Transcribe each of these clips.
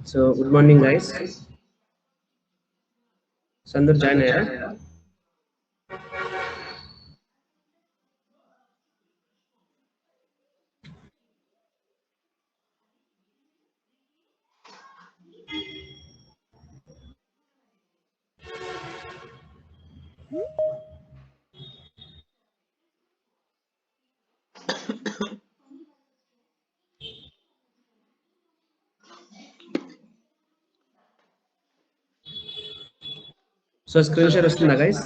So good morning guys. संदूर जान है यार. సో స్క్రీన్ షేర్ వస్తుందా గైస్?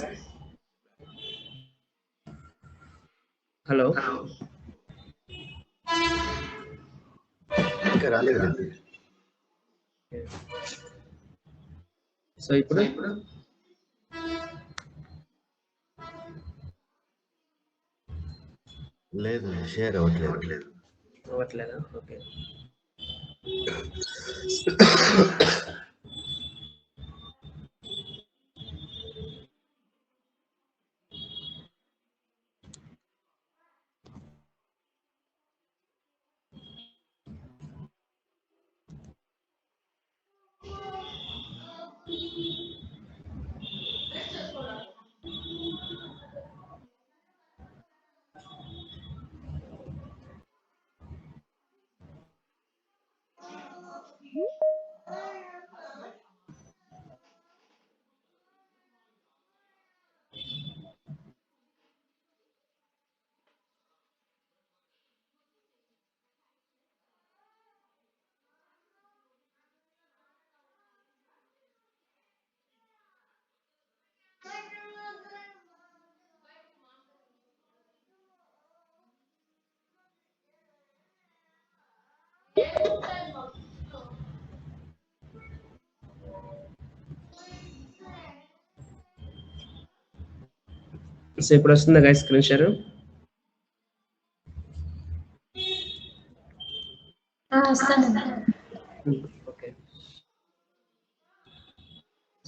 హలో, ఇంకా రాలేదు. సో ఇప్పుడు లేదు, షేర్ అవ్వట్లేదు. అవ్వట్లేదా? ఓకే. సో ఇప్పుడు వస్తుందా guys screen share? Okay.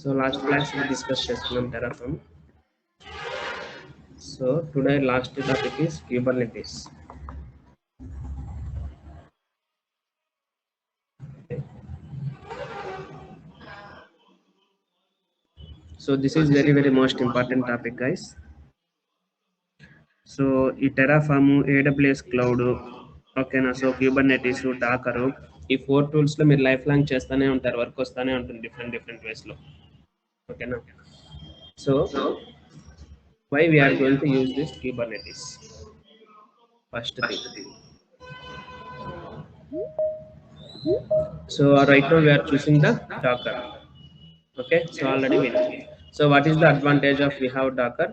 So last class discuss చేసుకున్నాం Terraform. So today last topic is Kubernetes. So this is very most important topic guys. So ఈ టెరాఫార్మ్, AWS క్లౌడ్, ఓకేనా, so Kubernetes, Docker, ఈ 4 tools లో మీరు life long చేస్తూనే ఉంటారు, work వస్తూనే ఉంటుంది డిఫరెంట్ వేస్ లో, ఓకేనా. So why we are going to use this Kubernetes? First thing. So right now we are choosing the Docker. Okay, so already we know. So what is the advantage of we have Docker?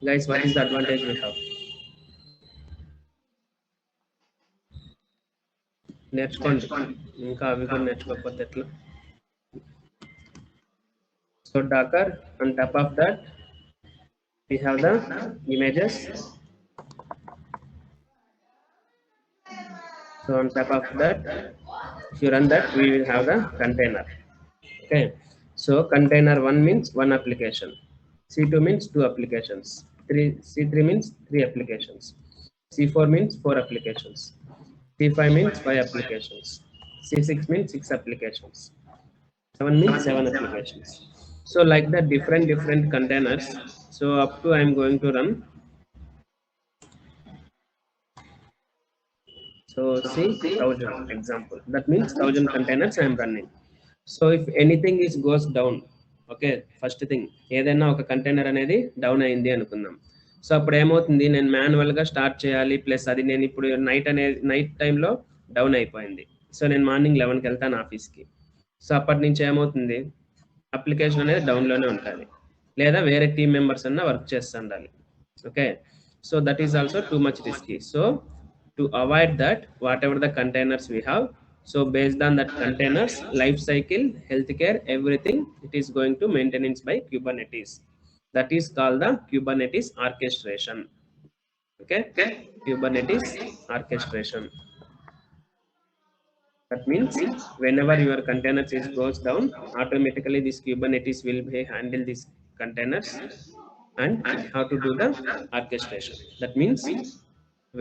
Guys, what is the advantage we have? నేర్చుకోండి, ఇంకా అవి కూడా నేర్చుకోకపోతే ఎట్లా. So Docker, on top of that we have the images. So on top of that, if you run that, we will have the container. Okay, so container 1 means 1 application, C2 means 2 applications, C3 means 3 applications, C4 means 4 applications, C5 means 5 applications, C6 means 6 applications, 7 means 7 applications. So like that, different containers. So up to I am going to run. So see 1000 example, that means 1000 containers I am running. So if anything is goes down, okay, first thing ఏదైనా ఒక container అనేది down అయింది అనుకుందాం. So అప్పుడు ఏమవుతుంది, నేను మాన్యువల్గా start చేయాలి, ప్లస్ అది నేను ఇప్పుడు నైట్ టైంలో డౌన్ అయిపోయింది. సో నేను మార్నింగ్ 11కి వెళ్తాను ఆఫీస్కి. సో అప్పటి నుంచి ఏమవుతుంది, అప్లికేషన్ అనేది డౌన్లోనే ఉంటుంది, లేదా వేరే టీమ్ మెంబర్స్ అన్న వర్క్ చేస్తూ ఉండాలి. Okay, so that is also too much risky. So to avoid that, whatever the containers we have, so based on that containers life cycle, healthcare, everything, it is going to maintenance by Kubernetes. That is called the Kubernetes orchestration. Okay, Kubernetes orchestration. That means whenever your containers is goes down, automatically this Kubernetes will be handle these containers and how to do the orchestration. That means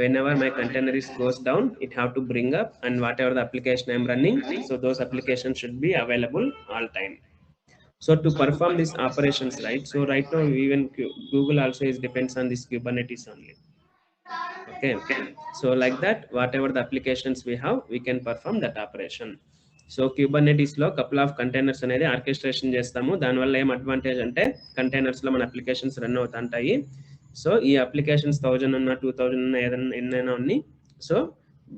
whenever my container is goes down, it have to bring up, and whatever the application I am running, so those applications should be available all time. So to perform these operations, right, so right now even Google also is depends on this Kubernetes only. Okay, so like that, whatever the applications we have, we can perform that operation. So Kubernetes లో couple of containers అనేది orchestration చేస్తాము. దానివల్ల ఏం advantage అంటే containers లో మన applications run అవుతుంటాయి. So ఈ అప్లికేషన్స్ 1000 ఉన్నా 2000 ఉన్నా ఏదైనా ఎన్నైనా ఉన్నాయి, so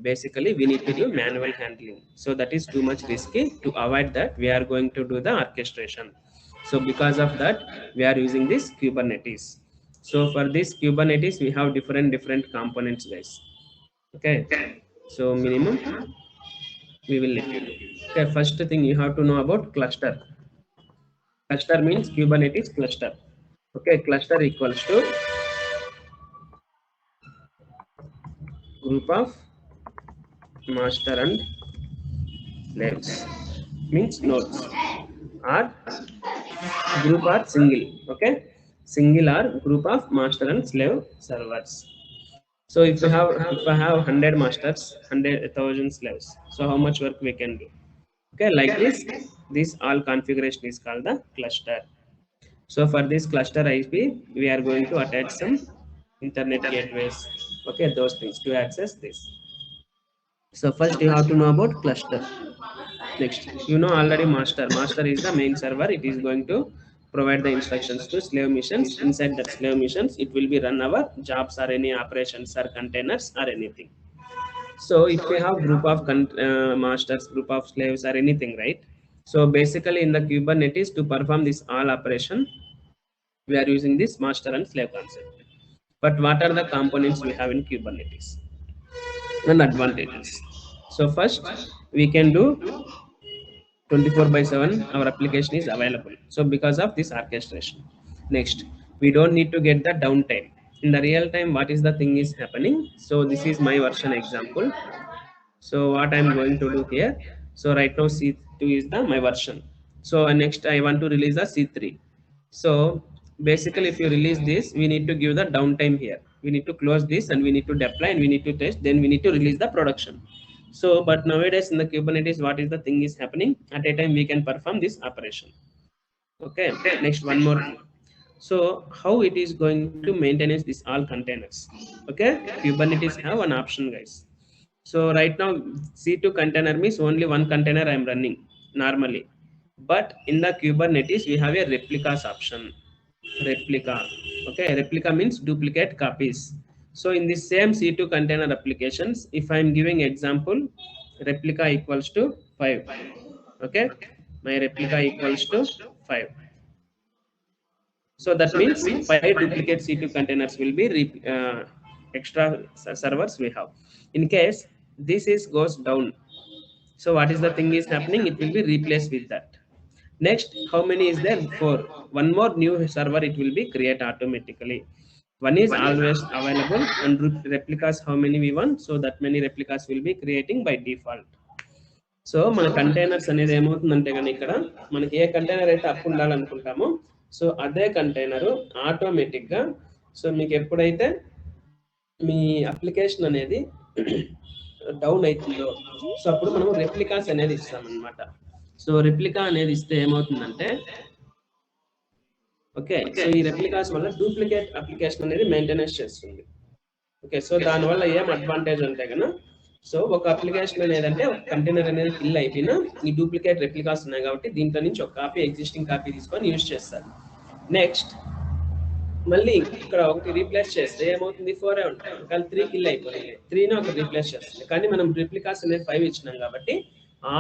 basically we need to do manual handling. So that is too much risky. To avoid that, we are going to do the orchestration. So because of that, we are using this Kubernetes. So for this Kubernetes, we have different components, guys. Okay, so minimum we will let you do. Okay, first thing you have to know about cluster. Cluster means Kubernetes cluster. Okay, cluster equals to group of master and slaves, means nodes, or group or single. Okay, single or group of master and slave servers. So if I have 100 masters, 100,000 slaves, so how much work we can do? Okay, like this all configuration is called the cluster. So for this cluster IP, we are going to attach some internet gateways. Okay, those things to access this. So first you have to know about cluster. Next, you know already master. Master is the main server. It is going to provide the instructions to slave missions. Inside that slave missions, it will be run our jobs or any operations or containers or anything. So if we have group of masters, group of slaves or anything, right? So basically in the Kubernetes, to perform this all operation, we are using this master and slave concept. But what are the components we have in Kubernetes and advantages? So first, we can do 24/7, our application is available. So because of this orchestration. Next, we don't need to get the downtime. In the real time, what is the thing is happening? So this is my version example. So what I'm going to do here. So right now C2 is the my version. So next I want to release the C3. So basically if you release this, we need to give the downtime here. We need to close this and we need to deploy and we need to test, then we need to release the production. So but nowadays in the Kubernetes, what is the thing is happening? At a time we can perform this operation. Okay, next one more thing. So how it is going to maintain this all containers? Okay, Kubernetes have an option, guys. So right now C2 container means only one container I am running normally. But in the Kubernetes, we have a replicas option. Replica. Okay, replica means duplicate copies. So in the same C2 container applications, if I am giving example, replica equals to 5. Okay, my replica equals to 5. So that means 5 duplicate C2 containers will be extra servers we have. In case this is goes down, so what is the thing is happening? It will be replaced with that. Next, how many is there? 4. One more new server it will be create automatically. One is always available and replicas how many we want, so that many replicas will be creating by default. So మన containers అనేది ఏమవుతుందంటే కనుక ఇక్కడ మనకి a container అయితే up ఉండాలనుకుంటామో so అదే container ఆటోమేటిక్గా so మీకు ఎప్పుడైతే మీ అప్లికేషన్ అనేది డౌన్ అవుతుందో సో అప్పుడు మనం రెప్లికాస్ అనేది ఇస్తామన్నమాట. సో రెప్లికా అనేది ఇస్తే ఏమవుతుందంటే ఓకే సో ఈ రెప్లికాస్ వల్ల డూప్లికేట్ అప్లికేషన్ అనేది మెయింటెనెన్స్ చేస్తుంది. ఓకే సో దానివల్ల ఏం అడ్వాంటేజ్ అంటే కనుక సో ఒక అప్లికేషన్ అనేది అంటే ఒక కంటైనర్ అనేది ఫిల్ అయిపోయినా ఈ డూప్లికేట్ రెప్లికాస్ ఉన్నాయి కాబట్టి దీంట్లో నుంచి ఒక కాపీ ఎగ్జిస్టింగ్ కాపీ తీసుకొని యూజ్ చేస్తారు. నెక్స్ట్ మళ్ళీ ఇక్కడ ఒకటి రీప్లేస్ చేస్తే ఏమవుతుంది 4 ఉంటాయి కానీ 3 కిల్ అయిపోయింది 3ని ఒక రీప్లేస్ చేస్తుంది. కానీ మనం రెప్లికాస్ అనేది 5 ఇచ్చినాం కాబట్టి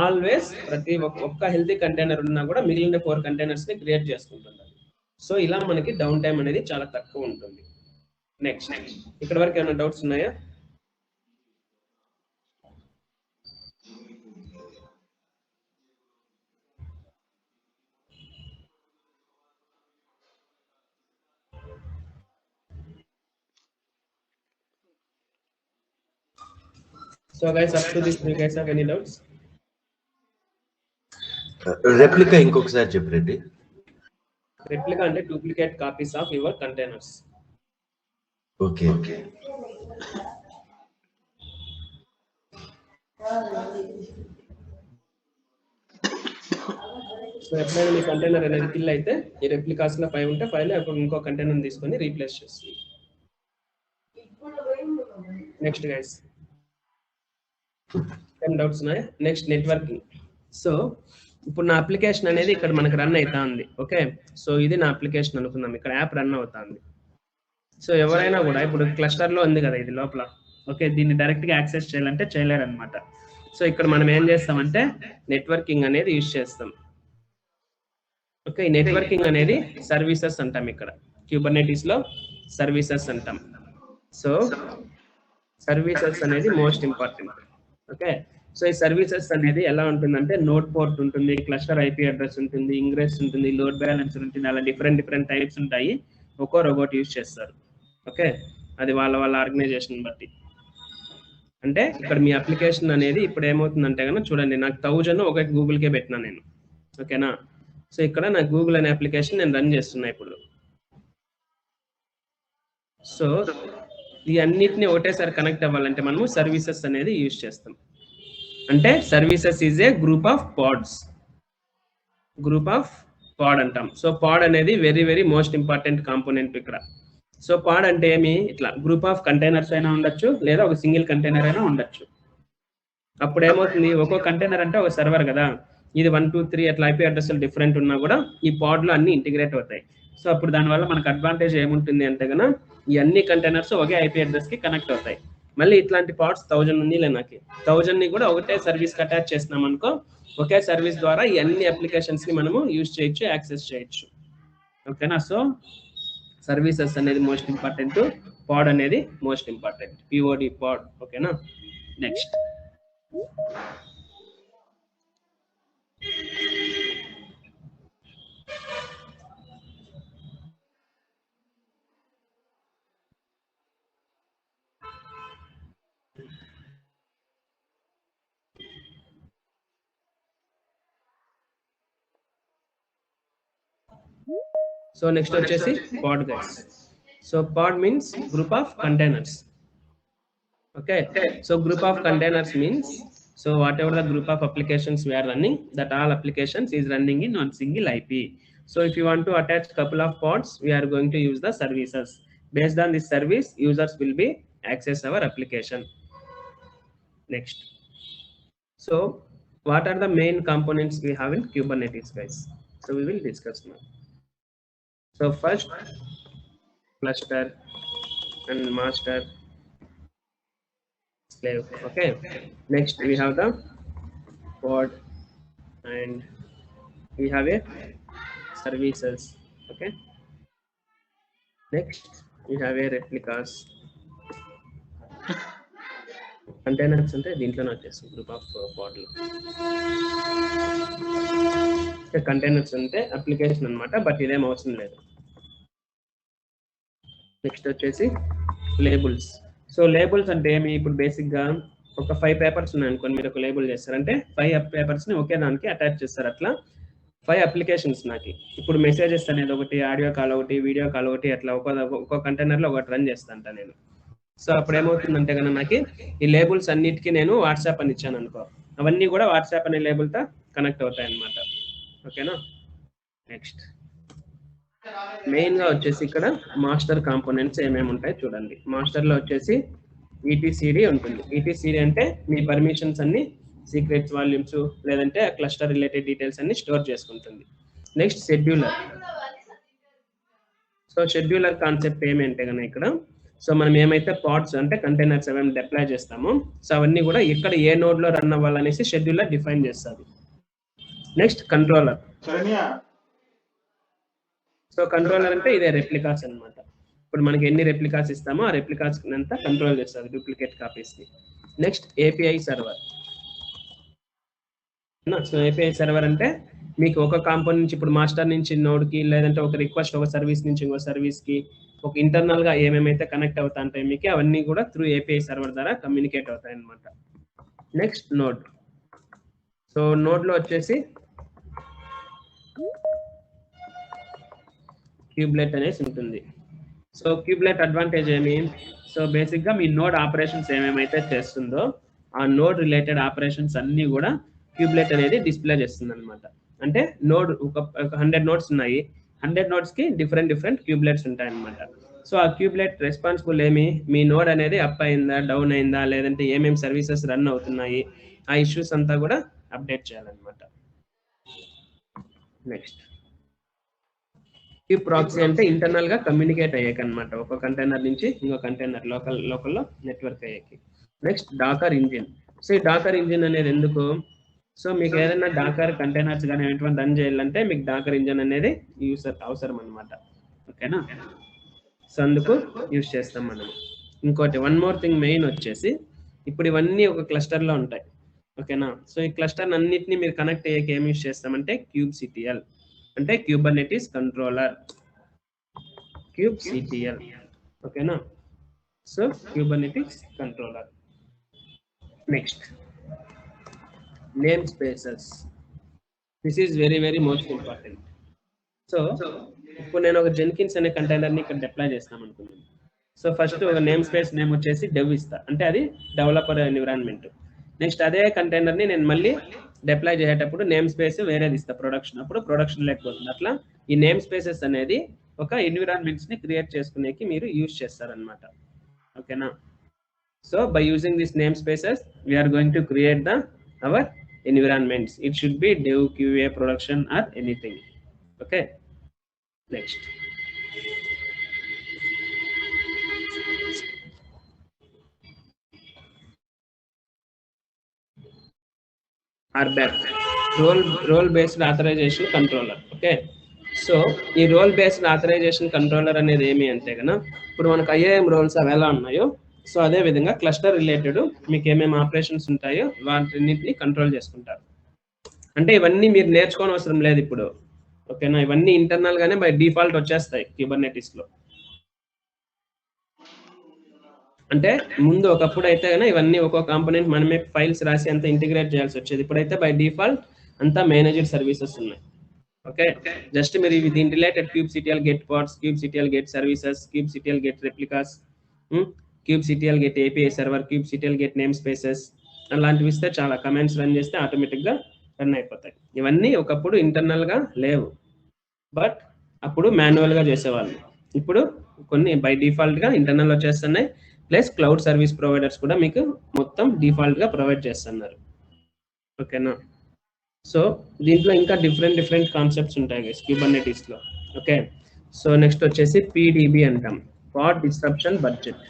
ఆల్వేస్ ప్రతి ఒక్క హెల్తీ కంటైనర్ ఉన్నా కూడా మిగిలిన 4 కంటైనర్స్ ని క్రియేట్ చేసుకుంటున్నారు. సో ఇలా మనకి డౌన్ టైం అనేది చాలా తక్కువ ఉంటుంది. నెక్స్ట్ ఇక్కడ వరకు ఏమైనా డౌట్స్ ఉన్నాయా? So guys, up to this, do you guys have any doubts? Replica ఇంకొకసారి చెప్పండి. Replica అంటే duplicate copies of your containers. Okay. So ఎప్పుడైనా మీ కంటైనర్ అనేది ఫిల్ అయితే ఈ రెప్లికాస్ లో 5 ఉంటే 5 లో అప్పుడు ఇంకో కంటైనర్ తీసుకొని రీప్లేస్ చేస్తుంది. నెక్స్ట్ గైస్ ఏం డౌట్స్ ఉన్నాయా? Next networking. సో ఇప్పుడు నా అప్లికేషన్ అనేది ఇక్కడ మనకు రన్ అవుతా ఉంది. ఓకే సో ఇది నా అప్లికేషన్ అనుకుందాం, ఇక్కడ యాప్ రన్ అవుతా ఉంది. సో ఎవరైనా కూడా ఇప్పుడు క్లస్టర్ లో ఉంది కదా ఇది లోపల, ఓకే, దీన్ని డైరెక్ట్ గా యాక్సెస్ చేయాలంటే చేయలేరు అనమాట. సో ఇక్కడ మనం ఏం చేస్తామంటే నెట్వర్కింగ్ అనేది యూజ్ చేస్తాం. ఓకే, ఈ నెట్వర్కింగ్ అనేది సర్వీసెస్ అంటాం. ఇక్కడ క్యూబర్నెటీస్ లో సర్వీసెస్ అంటాం. సో సర్వీసెస్ అనేది మోస్ట్ ఇంపార్టెంట్. ఓకే, సో ఈ సర్వీసెస్ అనేది ఎలా ఉంటుందంటే నోడ్ పోర్ట్ ఉంటుంది, క్లస్టర్ ఐపీ అడ్రస్ ఉంటుంది, ఇంగ్రెస్ ఉంటుంది, లోడ్ బ్యాలెన్స్ ఉంటుంది, అలా డిఫరెంట్ టైప్స్ ఉంటాయి. ఒక్కొక్కటి యూజ్ చేస్తారు. ఓకే, అది వాళ్ళ ఆర్గనైజేషన్ బట్టి. అంటే ఇక్కడ మీ అప్లికేషన్ అనేది ఇప్పుడు ఏమవుతుందంటే కనుక చూడండి, నాకు 1000 ఒక గూగుల్కే పెట్టినా నేను. ఓకేనా, సో ఇక్కడ నాకు గూగుల్ అనే అప్లికేషన్ నేను రన్ చేస్తున్నా ఇప్పుడు. సో ఈ అన్నిటిని ఒకటేసారి కనెక్ట్ అవ్వాలంటే మనము సర్వీసెస్ అనేది యూజ్ చేస్తాం. అంటే services is a group of pods. Group of pod అంటాం. సో పాడ్ అనేది వెరీ మోస్ట్ ఇంపార్టెంట్ కాంపోనెంట్ ఇక్కడ. సో పాడ్ అంటే ఏమి, ఇట్లా గ్రూప్ ఆఫ్ కంటైనర్స్ అయినా ఉండొచ్చు, లేదా ఒక సింగిల్ కంటైనర్ అయినా ఉండొచ్చు. అప్పుడు ఏమవుతుంది, ఒక్కో కంటైనర్ అంటే ఒక సర్వర్ కదా, ఇది 1 2 3 అట్లా ఐపీ అడ్రస్లు డిఫరెంట్ ఉన్నా కూడా ఈ పాడ్లో అన్ని ఇంటిగ్రేట్ అవుతాయి. సో అప్పుడు దానివల్ల మనకు అడ్వాంటేజ్ ఏముంటుంది అంటే కనుక ఈ అన్ని కంటైనర్స్ ఒకే ఐపీ అడ్రస్ కి కనెక్ట్ అవుతాయి. మళ్ళీ ఇట్లాంటి పాడ్స్ 1000 ఉంది నాకు 1000 ని కూడా ఒకటే సర్వీస్ కి అటాచ్ చేస్తున్నాం అనుకో, ఒకే సర్వీస్ ద్వారా ఈ అన్ని అప్లికేషన్స్ ని మనము యూజ్ చేయొచ్చు, యాక్సెస్ చేయొచ్చు. ఓకేనా, సో సర్వీసెస్ అనేది మోస్ట్ ఇంపార్టెంట్, పాడ్ అనేది మోస్ట్ ఇంపార్టెంట్, పిఓడి పాడ్. ఓకేనా, నెక్స్ట్ సో నెక్స్ట్ వచ్చేసి pod guys. So pod means group of containers. Okay, so group of containers means so whatever the group of applications we are running, that all applications is running in one single IP. So if you want to attach couple of pods, we are going to use the services. Based on this service, users will be access our application. Next, so what are the main components we have in Kubernetes guys? So we will discuss now. So first, cluster and master slave. Okay, next we have the pod and we have a services. Okay, next we have a replicas. Containers ante dintlo వచ్చేసి group of పాడ్ లో containers అంటే application అన్నమాట, but ఇదేం అవసరం లేదు. Next వచ్చేసి labels. So labels అంటే ఏమి, ఇప్పుడు బేసిక్ గా ఒక 5 పేపర్స్ ఉన్నాయి అనుకోండి, మీరు ఒక లేబుల్ చేస్తారంటే 5 పేపర్స్ ని ఒకే దానికి అటాచ్ చేస్తారు. అట్లా 5 అప్లికేషన్స్ నాకు. ఇప్పుడు మెసేజెస్ అనేది ఒకటి, ఆడియో కాల్ ఒకటి, వీడియో కాల్ ఒకటి, అట్లా ఒక్కో కంటైనర్ లో ఒకటి రన్ చేస్తాంట నేను. సో అప్పుడు ఏమవుతుందంటే కనుక నాకు ఈ లేబుల్స్ అన్నిటికీ నేను వాట్సాప్ అని ఇచ్చాను అనుకో, అవన్నీ కూడా వాట్సాప్ అనే లేబుల్ తో కనెక్ట్ అవుతాయి అన్నమాట. ఓకేనా, నెక్స్ట్ మెయిన్ గా వచ్చేసి ఇక్కడ మాస్టర్ కాంపోనెంట్స్ ఏమేమి ఉంటాయి చూడండి. మాస్టర్ లో వచ్చేసి ఈటీసీడీ ఉంటుంది. ఈటీసీడీ అంటే మీ పర్మిషన్స్ అన్ని, సీక్రెట్స్, వాల్యూమ్స్, లేదంటే క్లస్టర్ రిలేటెడ్ డీటెయిల్స్ అన్ని స్టోర్ చేసుకుంటుంది. Next scheduler. So scheduler concept ఏమంటే కనుక ఇక్కడ, సో మనం ఏమైతే పాడ్స్ అంటే కంటైనర్స్ ఏమేమి డిప్లాయ్ చేస్తామో, సో అవన్నీ కూడా ఇక్కడ ఏ నోడ్ లో రన్ అవ్వాలనేసి షెడ్యూలర్ డిఫైన్ చేస్తుంది. Next controller. సో కంట్రోలర్ అంటే ఇదే రెప్లికాస్ అన్నమాట. ఇప్పుడు మనకి ఎన్ని రెప్లికాస్ ఇస్తామో ఆ రెప్లికాస్ అంతా కంట్రోల్ చేస్తుంది, డూప్లికేట్ కాపీస్ ని. Next API server. So API server అంటే మీకు ఒక కాంపోనెంట్ నుంచి, ఇప్పుడు మాస్టర్ నుంచి నోడ్ కి, లేదంటే ఒక రిక్వెస్ట్ ఒక సర్వీస్ నుంచి ఇంకో సర్వీస్ కి, ఒక ఇంటర్నల్ గా ఏమేమైతే కనెక్ట్ అవుతా ఉంటాయి మీకు, అవన్నీ కూడా త్రూ ఏపీఐ సర్వర్ ద్వారా కమ్యూనికేట్ అవుతాయి అన్నమాట. Next node. సో నోడ్ లో వచ్చేసి క్యూబ్లెట్ అనేసి ఉంటుంది. సో క్యూబ్లెట్ అడ్వాంటేజ్ ఏమి, సో బేసిక్ గా మీ నోడ్ ఆపరేషన్స్ ఏమేమైతే చేస్తుందో ఆ నోడ్ రిలేటెడ్ ఆపరేషన్స్ అన్ని కూడా క్యూబ్లెట్ అనేది డిస్ప్లే చేస్తుంది అనమాట. అంటే నోడ్ ఒక 100 నోడ్స్ ఉన్నాయి, 100 నోడ్స్ కి డిఫరెంట్ క్యూబ్లెట్స్ ఉంటాయి అనమాట. సో ఆ క్యూబ్లెట్ రెస్పాన్సిబుల్ ఏమి, మీ నోడ్ అనేది అప్ అయిందా, డౌన్ అయిందా, లేదంటే ఏమేమి సర్వీసెస్ రన్ అవుతున్నాయి, ఆ ఇష్యూస్ అంతా కూడా అప్డేట్ చేయాలన్నమాట. నెక్స్ట్ క్యూబ్ ప్రాక్సీ అంటే ఇంటర్నల్ గా కమ్యూనికేట్ అయ్యాక అనమాట, ఒక కంటైనర్ నుంచి ఇంకో కంటైనర్ లోకల్లో నెట్వర్క్ అయ్యాకి. Next Docker engine. సో ఈ డాకర్ ఇంజిన్ అనేది ఎందుకు? సో మీకు ఏదైనా డాకర్ కంటైనర్స్ కానీ ఎటువంటి రన్ చేయాలంటే మీకు డాకర్ ఇంజిన్ అనేది అవసరం అనమాట. ఓకేనా? సో అందుకు యూస్ చేస్తాం మనం. ఇంకోటి వన్ మోర్ థింగ్ మెయిన్ వచ్చేసి, ఇప్పుడు ఇవన్నీ ఒక క్లస్టర్ లో ఉంటాయి. ఓకేనా? సో ఈ క్లస్టర్ అన్నిటిని మీరు కనెక్ట్ అయ్యాక ఏం యూస్ చేస్తామంటే kubectl, అంటే క్యూబర్నెటిస్ కంట్రోలర్, kubectl. ఓకేనా? So Kubernetes controller. Next name spaces. This is very very most important. So ఇప్పుడు నేను ఒక జెన్కిన్స్ అనే కంటైనర్ని ఇక్కడ డిప్లాయ్ చేస్తాం అనుకున్నాను. సో ఫస్ట్ ఒక నేమ్ స్పేస్ నేమ్ వచ్చేసి డెవ్ ఇస్తా, అంటే అది డెవలపర్ ఎన్విరాన్మెంట్. నెక్స్ట్ అదే కంటైనర్ని నేను మళ్ళీ డిప్లాయ్ చేసేటప్పుడు నేమ్ స్పేస్ వేరేది ఇస్తా ప్రొడక్షన్, అప్పుడు ప్రొడక్షన్ లేకపోతుంది. అట్లా ఈ నేమ్ స్పేసెస్ అనేది ఒక ఎన్విరాన్మెంట్స్ ని క్రియేట్ చేసుకునేకి మీరు యూజ్ చేస్తారనమాట. ఓకేనా? So by using this namespaces we are going to create the our environments. It should be dev, QA, production or anything. Okay, next RBAC, role based authorization controller. Okay, so ఈ role based authorisation controller అనేది ఏమి అంటే కన్నా, ఇప్పుడు మనకు IAM roles అవి ఎలా ఉన్నాయో, సో అదే విధంగా క్లస్టర్ రిలేటెడ్ మీకు ఏమేమి ఆపరేషన్స్ ఉంటాయో వాటిన్నిటిని కంట్రోల్ చేసుకుంటారు. అంటే ఇవన్నీ మీరు నేర్చుకోని అవసరం లేదు ఇప్పుడు. ఓకేనా? ఇవన్నీ ఇంటర్నల్ గానే బై డిఫాల్ట్ వచ్చేస్తాయి కుబర్నెటిస్ లో. అంటే ముందు ఒకప్పుడు అయితే కన్నా ఇవన్నీ ఒక్కొక్క కాంపోనెంట్ మనమే ఫైల్స్ రాసి అంతా ఇంటిగ్రేట్ చేయాల్సి వచ్చేది. ఇప్పుడైతే బై డిఫాల్ట్ అంతా మేనేజ్డ్ సర్వీసెస్ ఉన్నాయి. ఓకే, జస్ట్ మీరు దీని related kubectl get pods, kubectl get services, kubectl get replicas, kubectl get API server, kubectl get namespaces అలాంటివి ఇస్తే చాలా కమాండ్స్ రన్ చేస్తే ఆటోమేటిక్ గా రన్ అయిపోతాయి. ఇవన్నీ ఒకప్పుడు ఇంటర్నల్ గా లేవు, బట్ అప్పుడు మాన్యువల్ గా చేసేవాళ్ళు. ఇప్పుడు కొన్ని బై డిఫాల్ట్ గా ఇంటర్నల్ వచ్చేస్తున్నాయి. ప్లస్ క్లౌడ్ సర్వీస్ ప్రొవైడర్స్ కూడా మీకు మొత్తం డిఫాల్ట్ గా ప్రొవైడ్ చేస్తున్నారు. ఓకేనా? సో దీంట్లో ఇంకా డిఫరెంట్ కాన్సెప్ట్స్ ఉంటాయి గైస్ కుబర్నెటిస్ లో. ఓకే, సో నెక్స్ట్ వచ్చేసి PDB అంటాం, పాడ్ డిస్రప్షన్ బడ్జెట్.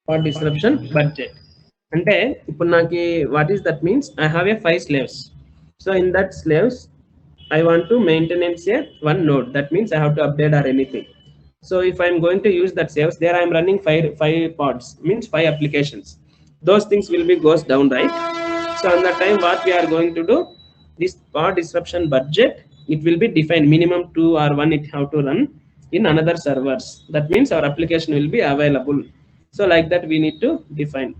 పాడ్ డిస్రప్షన్ బడ్జెట్ అంటే ఇప్పుడు నాకు what is that means, I have a 5 slaves. So in that slaves I want to maintenance a one node. That means I have to update or anything. So if I am going to use that slaves, there I am running five pods, means 5 applications. Those things will be goes down, right? So on that time what we are going to do, this pod disruption budget, it will be defined minimum 2 or 1 it have to run in another servers. That means our application will be available. So like that we need to define.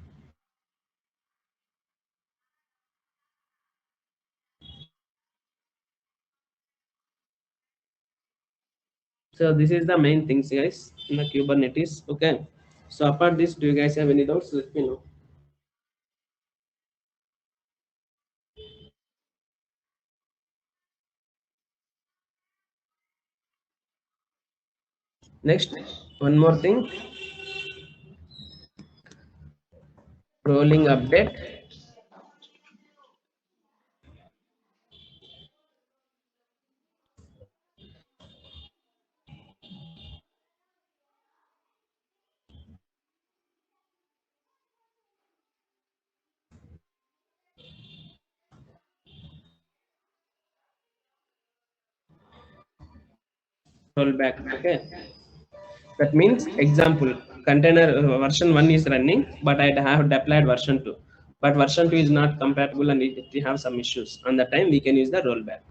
So this is the main things guys in the Kubernetes. Okay, so apart this, do you guys have any doubts? Let me know. Next, one more thing, rolling update. Rollback. Okay, that means example container version 1 is running, but I have deployed version 2, but version 2 is not compatible and it have some issues. On that time we can use the rollback.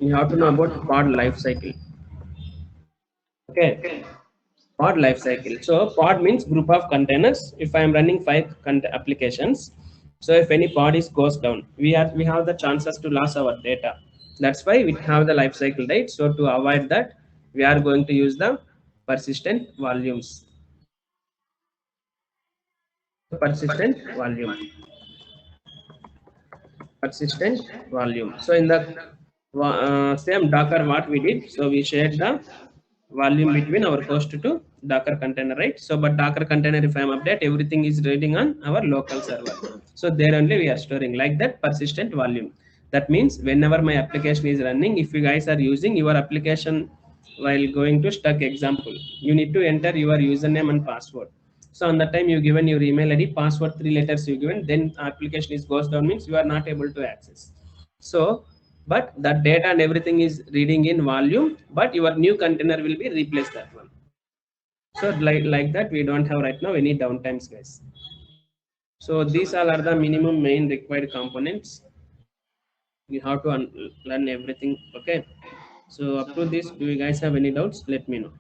You have to know about pod life cycle. Okay, pod life cycle. So pod means group of containers. If I am running 5 applications, so if any pod is goes down, we have the chances to lose our data. That's why we have the life cycle, right? So to avoid that, we are going to use the persistent volumes. Persistent volume. persistent volume. So in the same Docker, what we did, so we shared the volume between our host to Docker container, right? So, but Docker container, if I'm update, everything is reading on our local server. So there only we are storing like that persistent volume. That means whenever my application is running, if you guys are using your application while going to Stuck example, you need to enter your username and password. So on that time you given your email ID, password 3 letters you given, then application is goes down means you are not able to access. So but that data and everything is reading in volume, but your new container will be replace that one. So like that we don't have right now any downtimes, guys. So these all are the minimum main required components. You have to learn everything. Okay, so up to this, do you guys have any doubts? Let me know.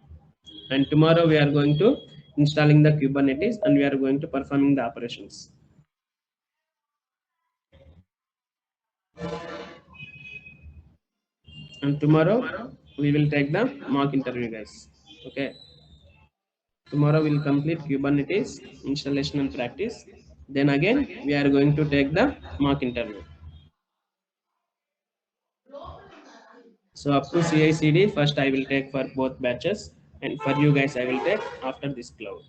And tomorrow we are going to installing the Kubernetes and we are going to performing the operations. And tomorrow we will take the mock interview, guys. Okay, tomorrow we'll complete Kubernetes installation and practice. Then again we are going to take the mock interview. So up to CI/CD, first I will take for both batches, and for you guys I will take after this cloud.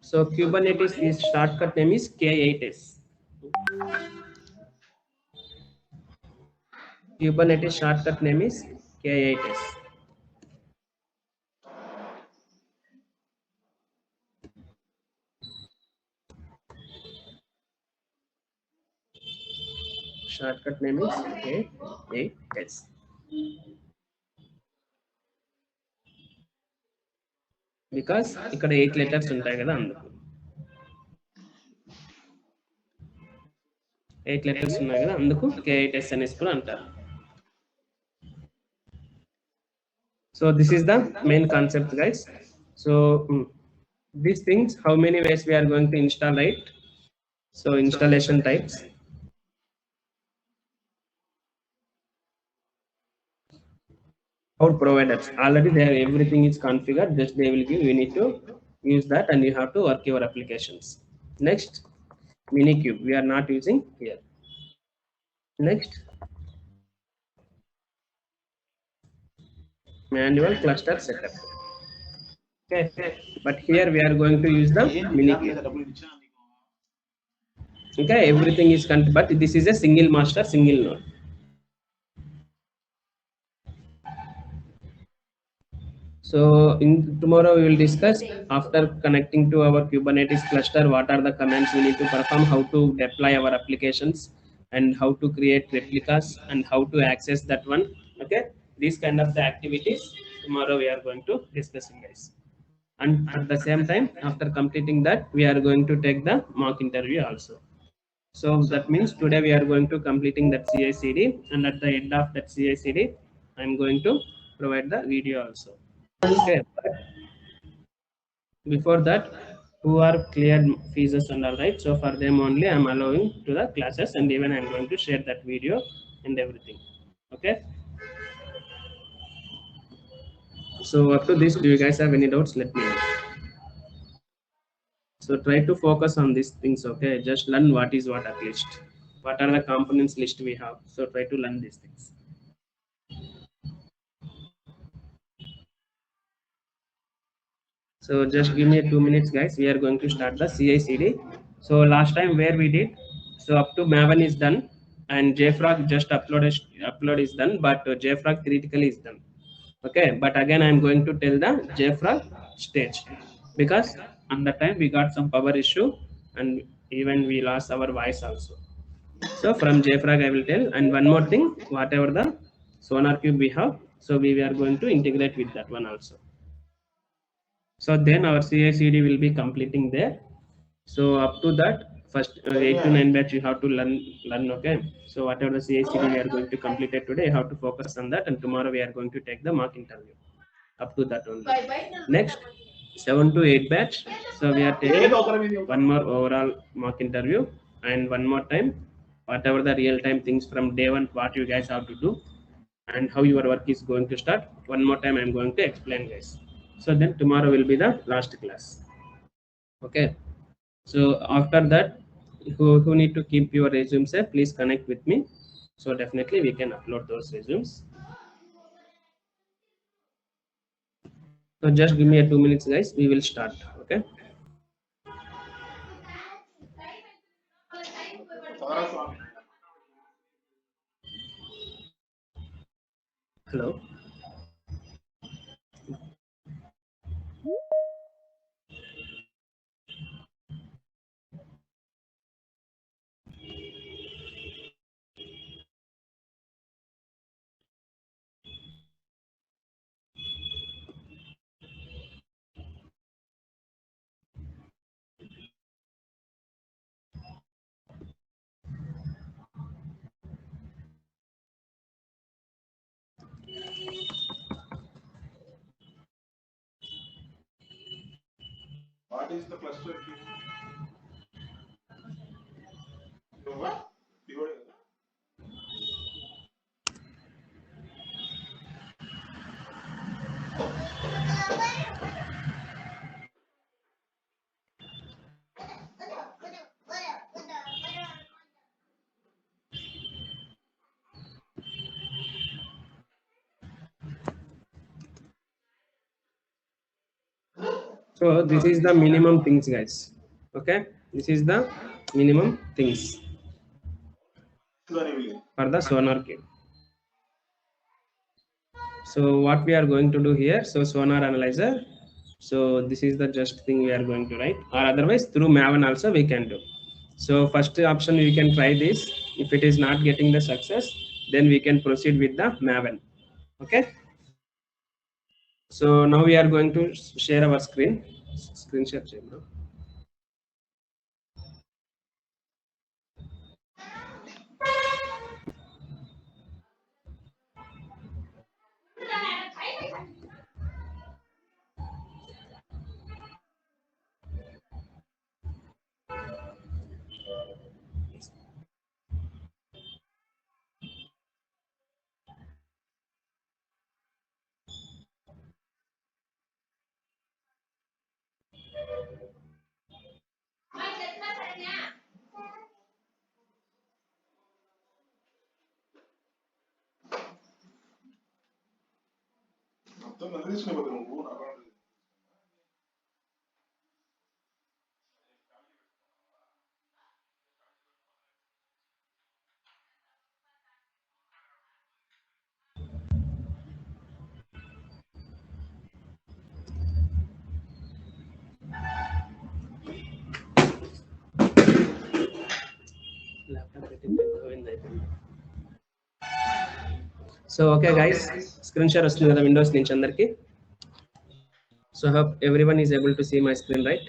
So Kubernetes is shortcut name is K8s. Kubernetes shortcut name is K8s. Shortcut name is K8s. Because ఇక్కడ 8 letters ఉంటాయి కదా అందుకు 8 letters ఉన్నాయి కదా అందుకు K8s అనేసి కూడా అంటారు. So this is the main concept, guys. So these things, how many ways we are going to install, right? So installation types. Cloud providers already they have everything is configured, just they will give, you need to use that and you have to work your applications. Next, Minikube we are not using here. Next, manual cluster setup. Okay, but here we are going to use the Minikube. Okay, everything is but this is a single master single node. So tomorrow we will discuss after connecting to our Kubernetes cluster, what are the commands we need to perform, how to deploy our applications, and how to create replicas and how to access that one. Okay, these kind of the activities tomorrow we are going to discuss, guys. And at the same time, after completing that, we are going to take the mock interview also. So that means today we are going to completing that CI/CD, and at the end of that CI/CD, I am going to provide the video also. Okay, but before that, who are cleared fees and all right, so for them only I am allowing to the classes, and even I am going to share that video and everything. Okay, so up to this, do you guys have any doubts? Let me know. So try to focus on these things. Okay, just learn what is what, at least what are the components list we have. So try to learn these things. So just give me 2 minutes, guys. We are going to start the CI/CD. So last time where we did, so up to Maven is done and JFrog just upload is done, but JFrog theoretically is done. Okay, but again I'm going to tell the JFrog stage, because at the time we got some power issue and even we lost our voice also. So from JFrog I will tell, and one more thing, whatever the SonarQube we have, so we are going to integrate with that one also. So then our CI/CD will be completing there. So up to that, first 8 to 9 batch you have to learn. Okay, so whatever the CI/CD we are going to complete it today, you have to focus on that, and tomorrow we are going to take the mock interview. Up to that only. Next 7 to 8 batch, so we are taking one more overall mock interview, and one more time whatever the real time things from day one, what you guys have to do, and how your work is going to start. One more time I'm going to explain, guys. So then tomorrow will be the last class. Okay. So after that, who need to keep your resumes, please connect with me. So definitely we can upload those resumes. So just give me a 2 minutes, guys. We will start. Okay. Hello. What is the cluster key? What? So this is the minimum things, guys. Okay. This is the minimum things for the sonar cube. So what we are going to do here, so sonar analyzer, so this is the just thing we are going to write, or otherwise through Maven also we can do. So first option we can try this. If it is not getting the success, then we can proceed with the Maven. Okay. So now we are going to share our screen share now. So okay guys, screen share వస్తుంది కదా Windows నుంచి అందరికి. So hope everyone is able to see my screen, right?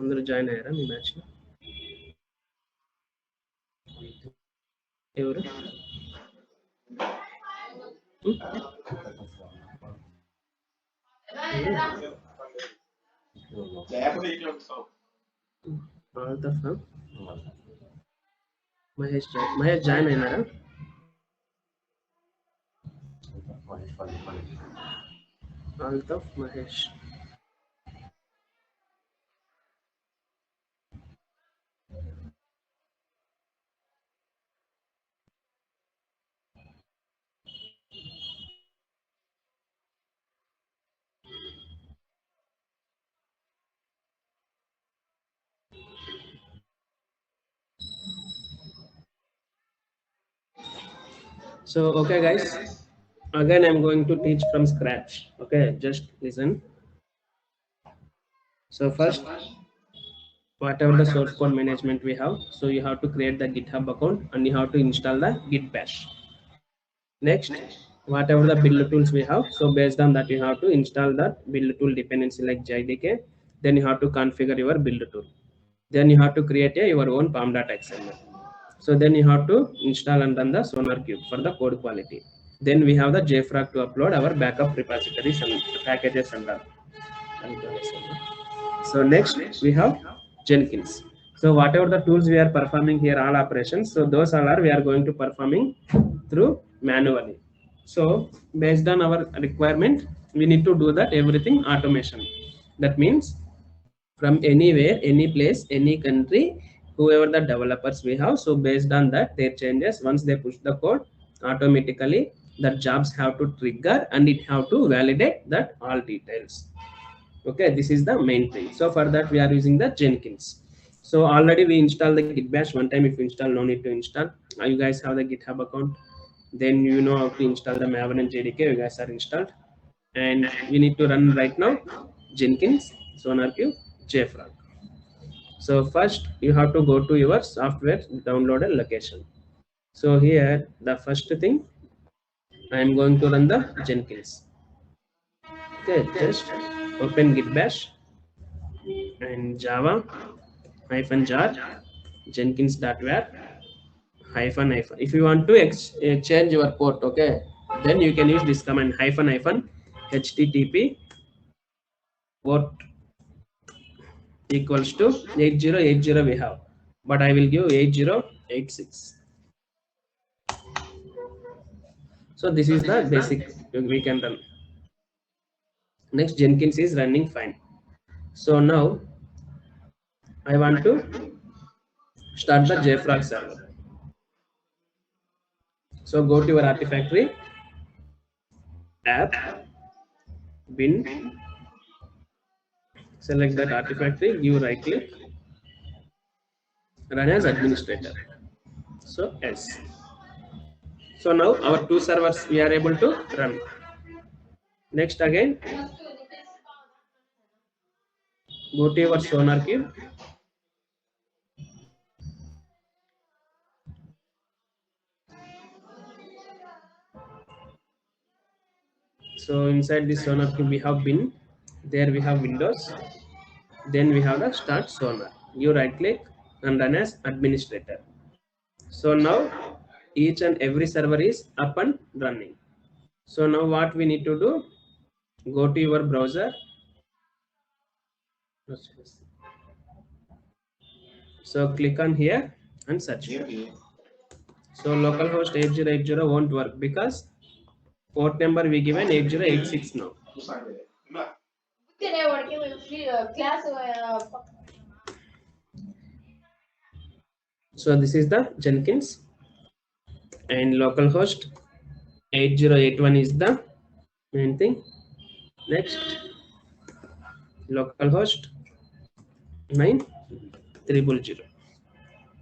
అందరూ join అయ్యారా మీ batch లో? ఎవరు? Mahesh join అయినారా? Altaf Mahesh. So okay guys, again I'm going to teach from scratch. Okay, just listen. So first, whatever the source code management we have, so you have to create the GitHub account and you have to install the Git bash. Next, whatever the build tools we have, so based on that you have to install that build tool dependency like JDK. Then you have to configure your build tool. Then you have to create your own pom.xml. So then you have to install and run the Sonar Cube for the code quality. Then we have the JFrog to upload our backup repositories and packages and all. So next we have Jenkins. So whatever the tools we are performing here, all operations, so those all are we are going to performing through manually. So based on our requirement, we need to do that everything automation. That means from anywhere, any place, any country, whoever the developers we have. So based on that, their changes, once they push the code, automatically the jobs have to trigger and it have to validate that all details. Okay, this is the main thing. So for that we are using the Jenkins. So already we install the git bash one time. If you install, no need to install. You guys have the GitHub account, then you know how to install the Maven and JDK. You guys are installed, and we need to run right now Jenkins, SonarQube, JFrog. So first you have to go to your software downloaded location. So here the first thing, I am going to run the Jenkins. Okay, just open git bash and java -jar jenkins.var -. If you want to change your port, okay, then you can use this command -http port equals to 8080 we have, but I will give 8086. So this is the basic we can run. Next, Jenkins is running fine. So now I want to start the JFrog server. So go to your Artifactory, app, bin, select that Artifactory, give right click, run as administrator. So yes. So now our two servers we are able to run. Next again, go to your SonarQube. So inside this SonarQube we have bin, there we have Windows, then we have the start Sonar. You right click and run as administrator. So now each and every server is up and running. So now what we need to do, go to your browser. So click on here and search. So localhost 8080 won't work because port number we given 8086 now. So this is the Jenkins, and localhost 8081 is the main thing. Next, localhost 9300.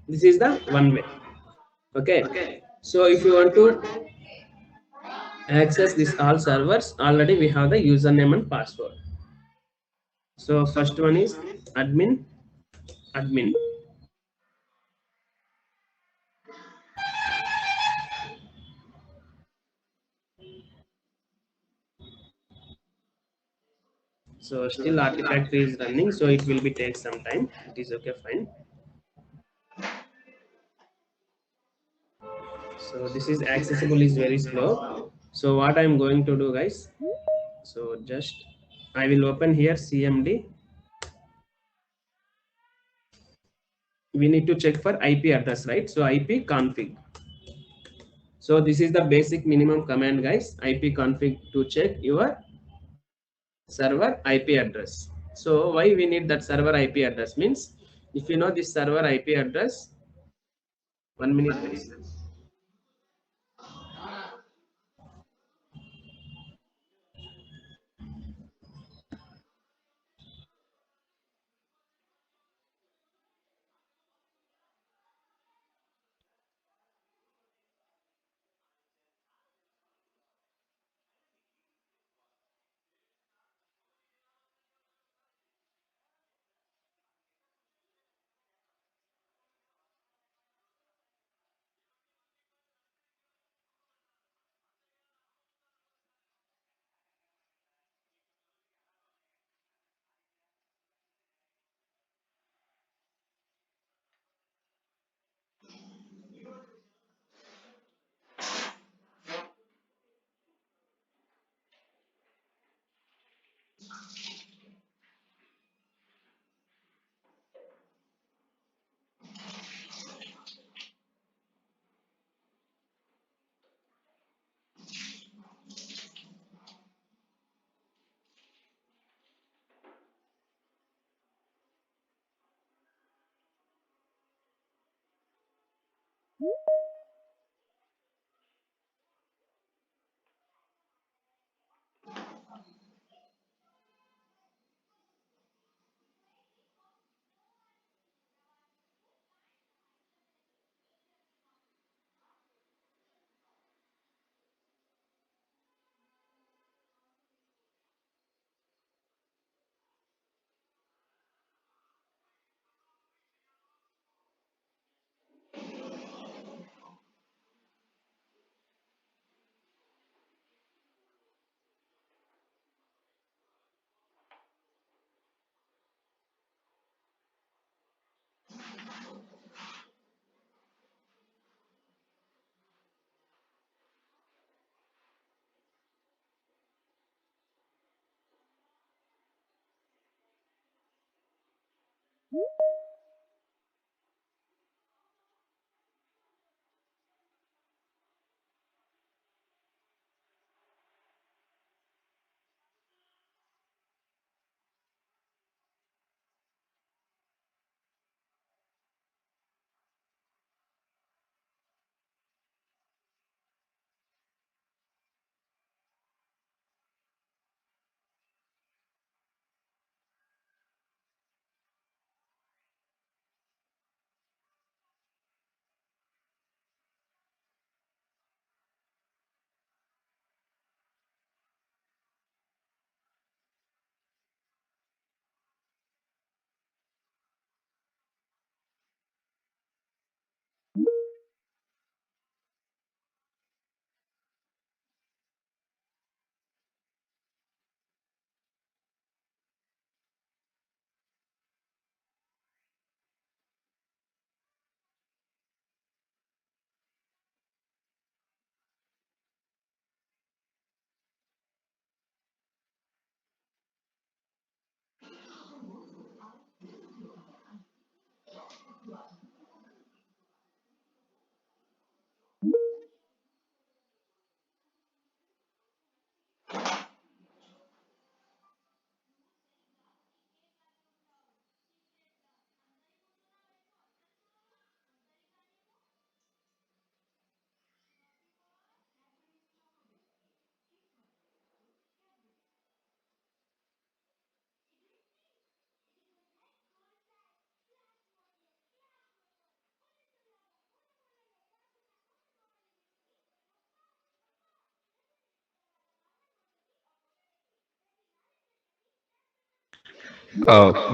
This is the one way. Okay. So if you want to access this all servers, already we have the username and password. So first one is admin. So still Artifactory is running, so it will be take some time. It is okay, fine. So this is accessible is very slow. So what I'm going to do, guys, so just I will open here CMD. We need to check for IP address, right? So IP config. So this is the basic minimum command, guys. IP config to check your server IP address. So why we need that server IP address means, if you know this server IP address, 1 minute please.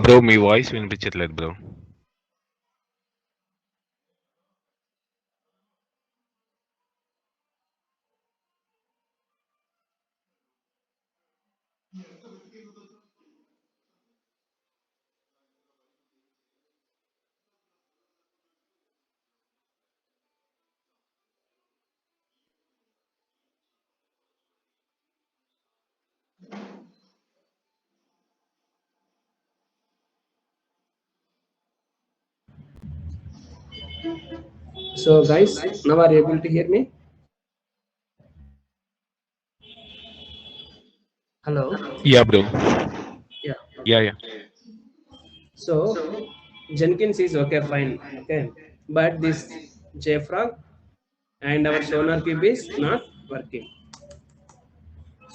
Bro me voice వినిపించట్లేదు bro. So guys, now are you able to hear me? Hello. Yeah bro. Yeah. Yeah Okay. Yeah. So Jenkins is okay, fine. Okay, but this JFrog and our Sonar Cube is not working.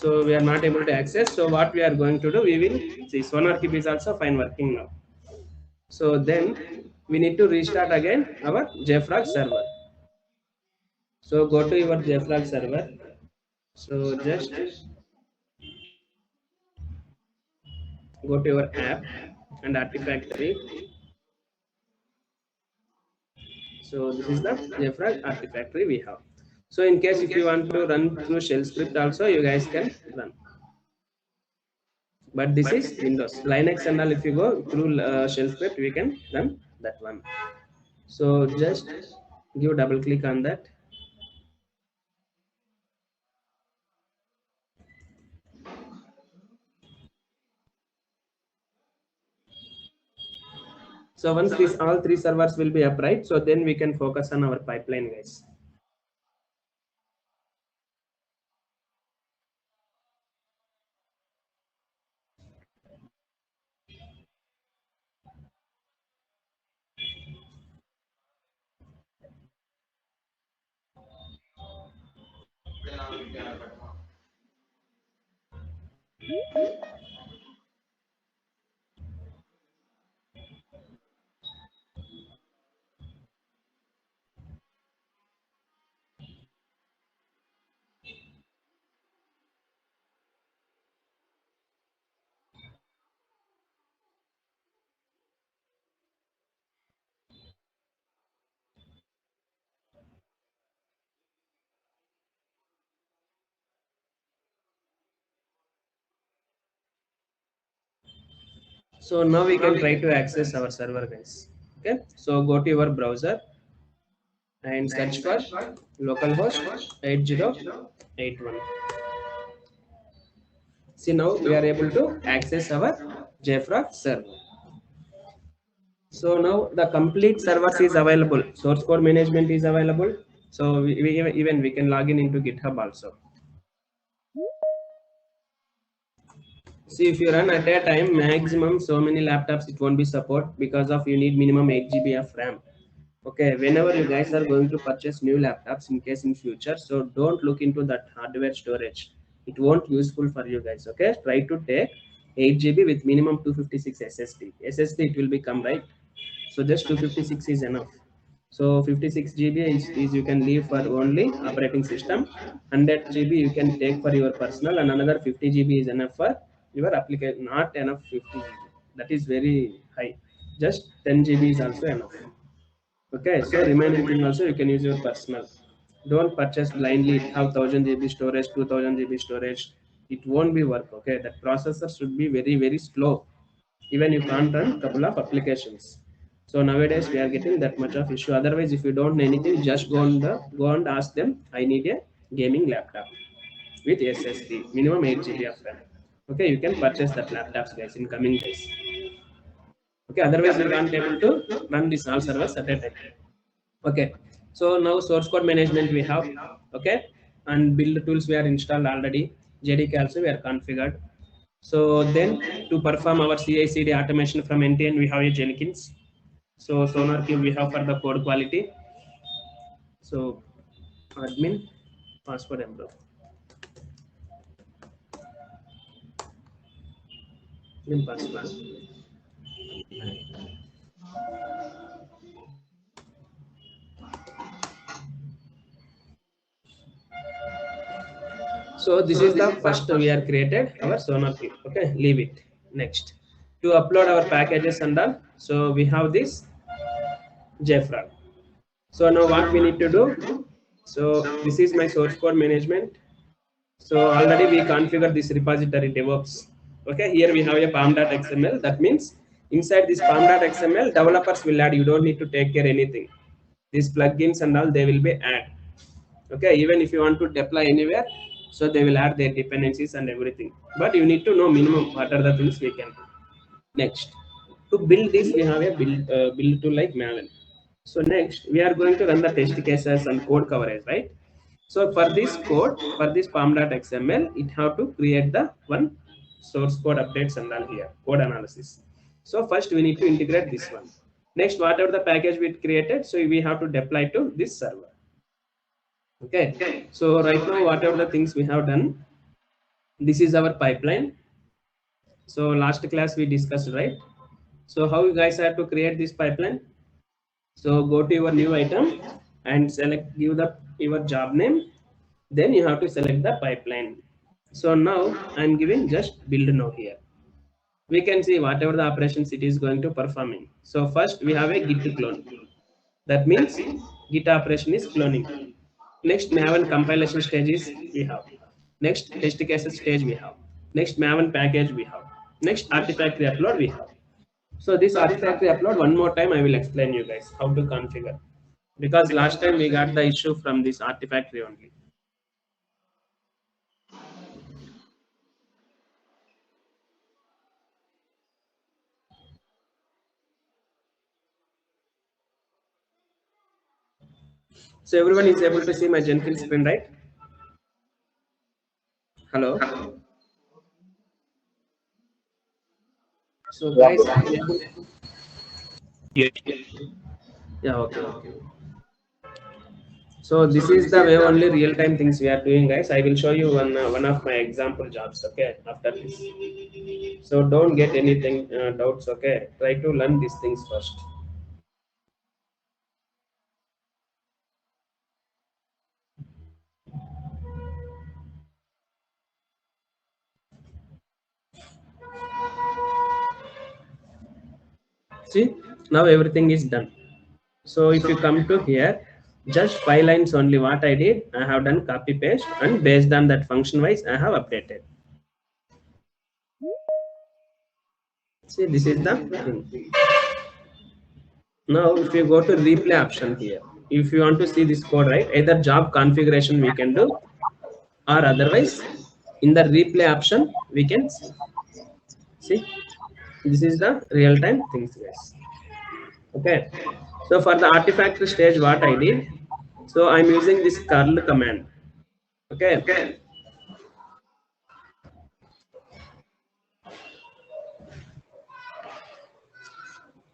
So we are not able to access. So what we are going to do, we will see Sonar Cube is also fine working now. So then we need to restart again our JFrog server. So go to your JFrog server. So just go to your app and Artifactory. So this is the JFrog Artifactory we have. So in case if you want to run through shell script also, you guys can run. But this is Windows. Linux and all, if you go through shell script, we can run that one. So just give double click on that. So once these all three servers will be upright, so then we can focus on our pipeline, guys. So now we can try to access our server, guys. Okay, so go to your browser and search for localhost 8081. See, now we are able to access our JFrog server. So now the complete servers is available. Source code management is available. So even we can log in into GitHub also. See, if you run at a time maximum so many laptops, it won't be support because of you need minimum 8 GB of RAM. Okay, whenever you guys are going to purchase new laptops in case in future, so don't look into that hardware storage. It won't useful for you guys. Okay, try to take 8 GB with minimum 256 SSD. SSD it will become, right. So just 256 is enough. So 56 GB is you can leave for only operating system. 100 GB you can take for your personal, and another 50 GB is enough for your application. Not enough 50 GB. That is very high. Just 10 GB is also enough. Okay, so remaining thing also you can use your personal. Don't purchase blindly. It have 1000 GB storage, 2000 GB storage. It won't be work. Okay, that processor should be very slow. Even you can't run couple of applications. So nowadays we are getting that much of issue. Otherwise, if you don't know anything, just go and ask them. I need a gaming laptop with SSD, minimum 8 GB of RAM. Okay, you can purchase that laptops, guys, in coming days. Okay, otherwise you can't able to run this all servers at a time. Okay, so now source code management we have. Okay, and build tools we are installed already. JDK also we are configured. So then to perform our CI/CD automation from end to end, we have a Jenkins. So SonarQube we have for the code quality. So admin password bro. Admin password. So this is the first we are created our SonarQube. Okay, leave it. Next, to upload our packages and all. So we have this JFrog. So now what we need to do? So this is my source code management. So already we configured this repository DevOps. Okay, here we have a pom.xml. That means inside this pom.xml, developers will add. You don't need to take care anything. These plugins and all they will be add. Okay, even if you want to deploy anywhere, so they will add their dependencies and everything. But you need to know minimum what are the things we can do. Next, to build this, we have a build tool like Maven. So next, we are going to run the test cases and code coverage, right? So for this code, for this pom.xml, it have to create the one source code updates and all here, code analysis. So first we need to integrate this one. Next, whatever the package we created, so we have to deploy to this server. Okay, so right now, whatever the things we have done, this is our pipeline. So last class we discussed, right? So how you guys have to create this pipeline? So go to your new item and select, give the your job name. Then you have to select the pipeline. So now I'm giving just build now here. We can see whatever the operations it is going to performing. So first we have a git clone. That means git operation is cloning. Next Maven compilation stages we have. Next test cases stage we have. Next Maven package we have. Next artifactory upload we have. So this artifactory upload, one more time I will explain you guys how to configure, because last time we got the issue from this artifactory only. So everyone is able to see my Jenkins screen, right? Hello. So guys, Yeah. yeah, okay. So this is the way only real time things we are doing, guys. I will show you one of my example jobs. Okay, after this. So don't get anything doubts. Okay, try to learn these things first. See, now everything is done. So if you come to here, just 5 lines only. What I did, I have done copy paste, and based on that function wise, I have updated. See, this is the thing. Now, if you go to replay option here, if you want to see this code, right, either job configuration we can do, or otherwise in the replay option we can see. See, this is the real time things, guys. Okay. So for the artifact stage, what I did, so I'm using this curl command. Okay.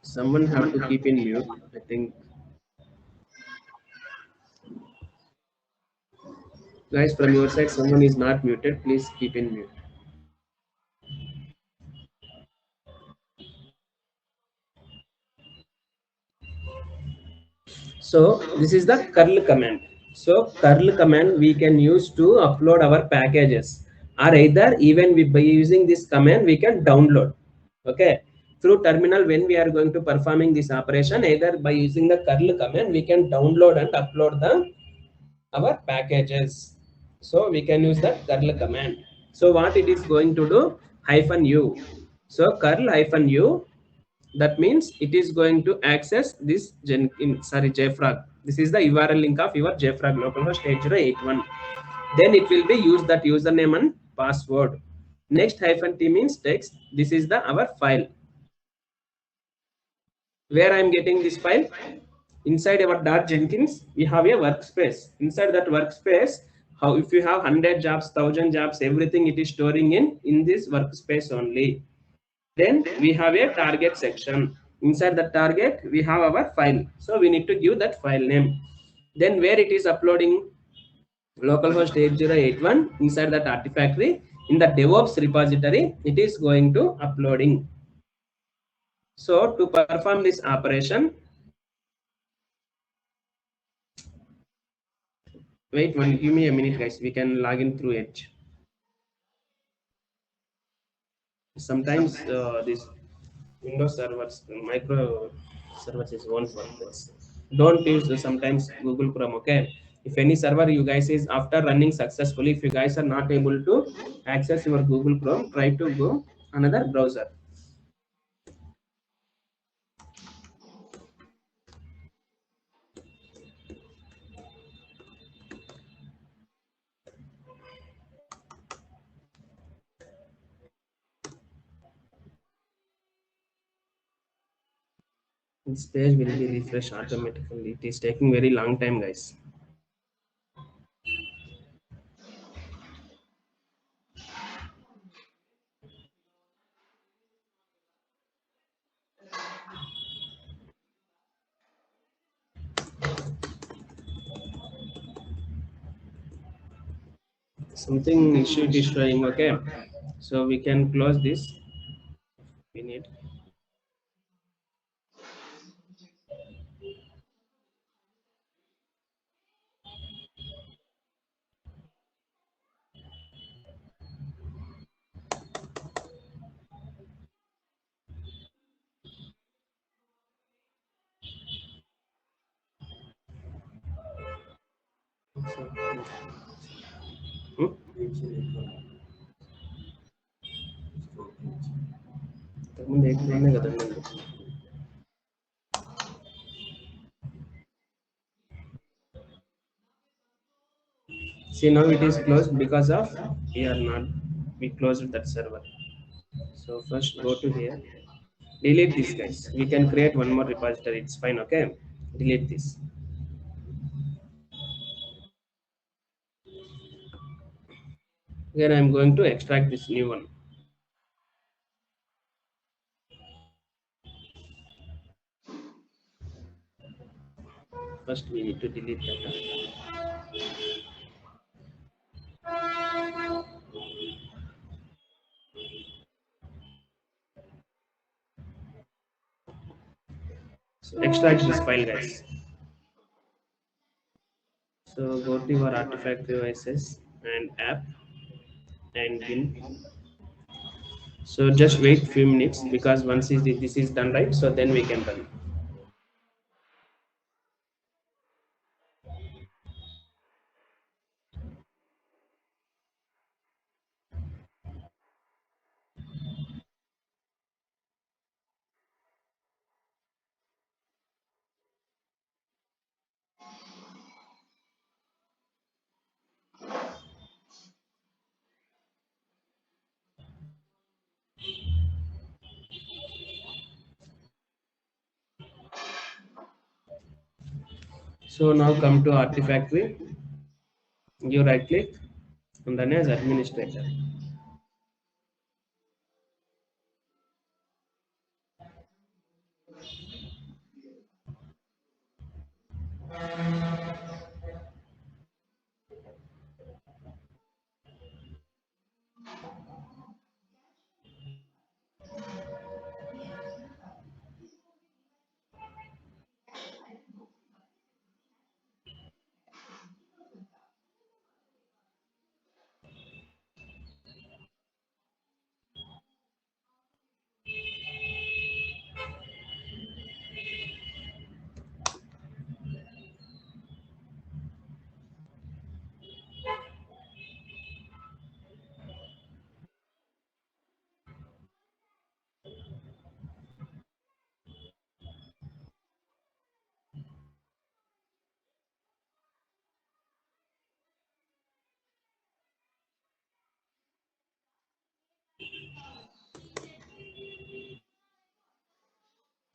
Someone have to keep in mute, I think. Guys, from your side, someone is not muted. Please keep in mute. So this is the curl command. So curl command we can use to upload our packages, or either even we, by using this command we can download. Okay, through terminal when we are going to performing this operation, either by using the curl command we can download and upload the our packages. So we can use the curl command. So what it is going to do, -u. So curl -u, that means it is going to access this JFrog. This is the URL link of your JFrog localhost 8081. Then it will be use that username and password. Next -t means text. This is the our file. Where I am getting this file? Inside our .jenkins, we have a workspace. Inside that workspace, how if you have 100 jobs, 1000 jobs, everything it is storing in this workspace only. Then we have a target section. Inside the target, we have our file. So we need to give that file name. Then where it is uploading, localhost 8081, inside that Artifactory, in the DevOps repository, it is going to uploading. So to perform this operation, wait one, give me a minute, guys. We can log in through Edge. Sometimes this Windows servers, micro servers is one for this. Don't use sometimes Google Chrome. Okay, if any server you guys is after running successfully, if you guys are not able to access your Google Chrome, try to go another browser. This page will be refreshed automatically. It is taking very long time, guys. Something issue it is showing. Okay, so we can close this. We need. ముందు ఎట్లున్నాయి కదండి. See, now it is closed because of we closed that server. So first go to here, delete this, guys. We can create one more repository, it's fine. Okay, delete this. Here I am going to extract this new one. First we need to delete that. extract this file, guys. So go to your artifact devices and app and bin. So just wait few minutes, because once this is done, right, so then we can run. So now come to Artifactory. You right click and then as administrator.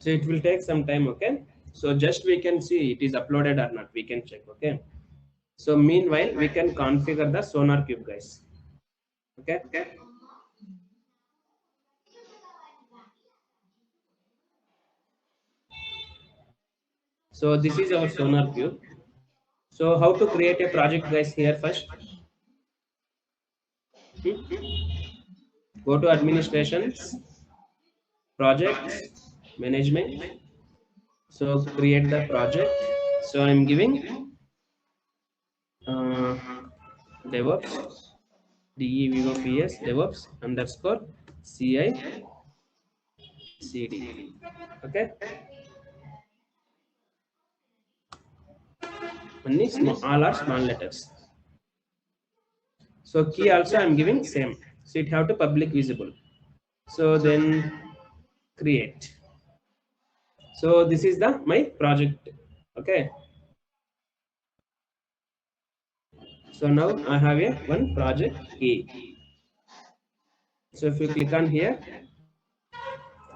So it will take some time, okay? So just we can see it is uploaded or not, we can check, okay? So meanwhile, we can configure the Sonar Cube, guys. Okay? So this is our Sonar Cube. So how to create a project, guys, here first? Go to administrations, projects, management. So create the project. So I'm giving DevOps, DEVOPS, DevOps underscore CI CD. Okay. Only small, all are small letters. So key also I'm giving same. So it have to public visible. So then create. So this is the my project. Okay. So now I have a one project A. So if you click on here,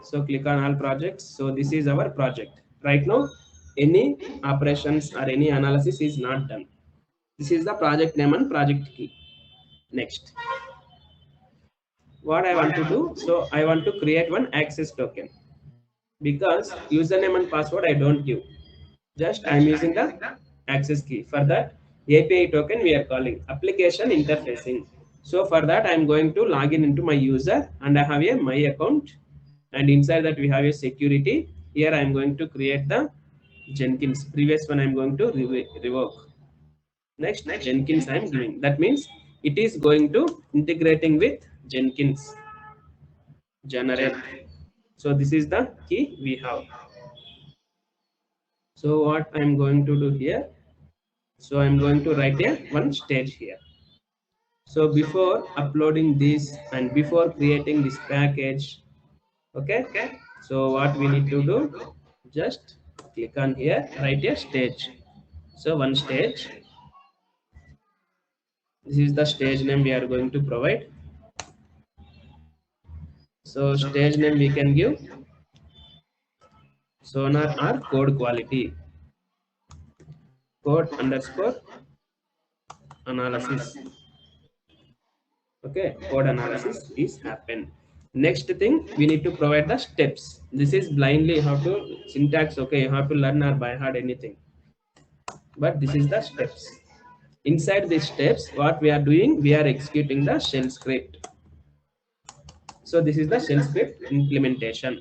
so click on all projects. So this is our project. Right now, any operations or any analysis is not done. This is the project name and project key. Next. What I want to do, so I want to create one access token, because username and password I don't give. Just I'm using the access key. For that, API token we are calling application interfacing. So for that, I'm going to log in into my user and I have a my account, and inside that we have a security. Here I'm going to create the Jenkins. Previous one I'm going to revoke. Next Jenkins I'm giving. That means it is going to integrating with Jenkins generate. So this is the key we have. So what I'm going to do here, so I'm going to write a one stage here. So before uploading this and before creating this package, okay, so what we need to do, just click on here, write a stage. So one stage, this is the stage name we are going to provide. So stage name we can give Sonar or code quality, code underscore analysis. Okay, code analysis is happened. Next thing, we need to provide the steps. This is blindly how to syntax. Okay, you have to learn or by heart anything, but this is the steps. Inside these steps, what we are doing, we are executing the shell script. So this is the shell script implementation.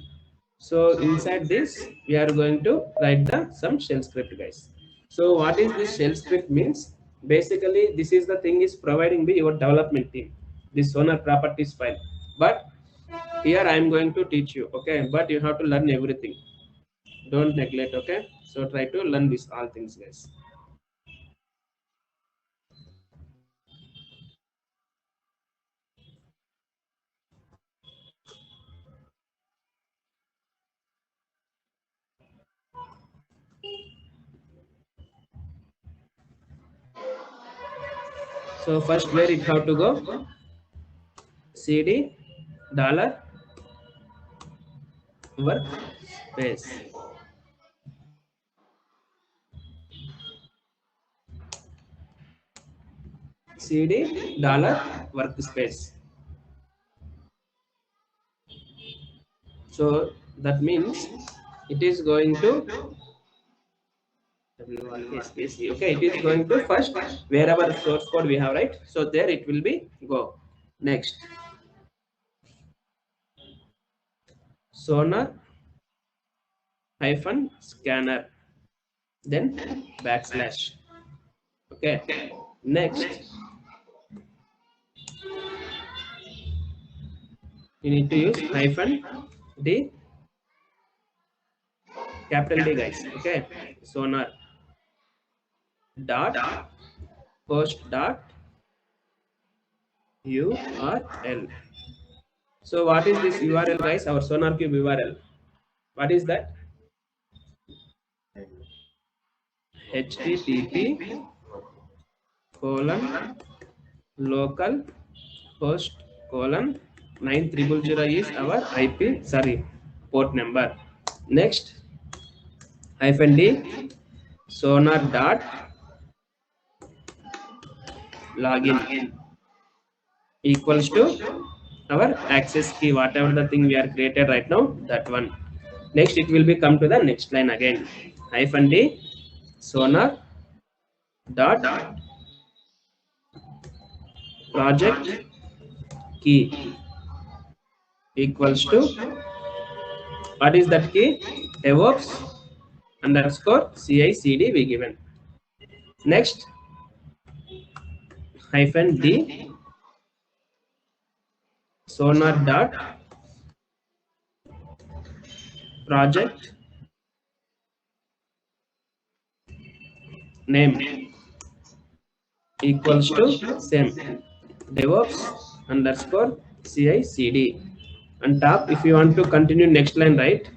So inside this, we are going to write the some shell script, guys. So what is this shell script means? Basically, this is the thing is providing by your development team, this Sonar properties file. But here I am going to teach you, okay? But you have to learn everything. Don't neglect, okay? So try to learn these all things, guys. So first, where it have to go? CD dollar workspace. CD dollar workspace. So that means it is going to WRKSPC. Okay, it is going to first wherever source code we have, right? So there it will be go. Next, Sonar hyphen scanner, then backslash. Okay. Next, you need to use hyphen D, capital D, guys. Okay. Sonar dot host dot URL. So what is this URL, guys? Our SonarQube URL. What is that? HTTP colon local host colon 9000 is our IP, sorry, port number. Next, hyphen D sonar dot login equals to our access key, whatever the thing we are created right now, that one. Next, it will be come to the next line again. Hyphen D sonar dot project key equals to, what is that key? DevOps underscore CICD we given. Next, hyphen D sonar dot project name equals to same DevOps underscore CICD. On top, if you want to continue next line, right?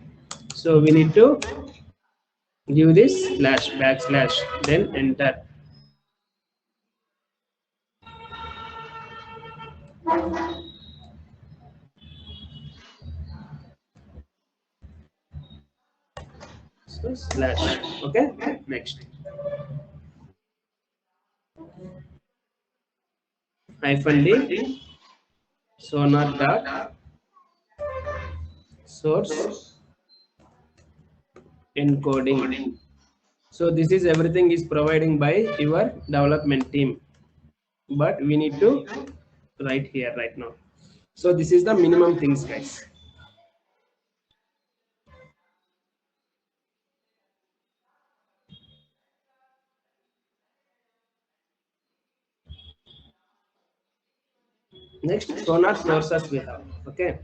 So we need to give this slash backslash, then enter. So slash. Okay. Next, hyphen D sonar dot source encoding. So this is everything is providing by your development team, but we need to write here right now. So this is the minimum things, guys. Next, sonar sources we have. Okay.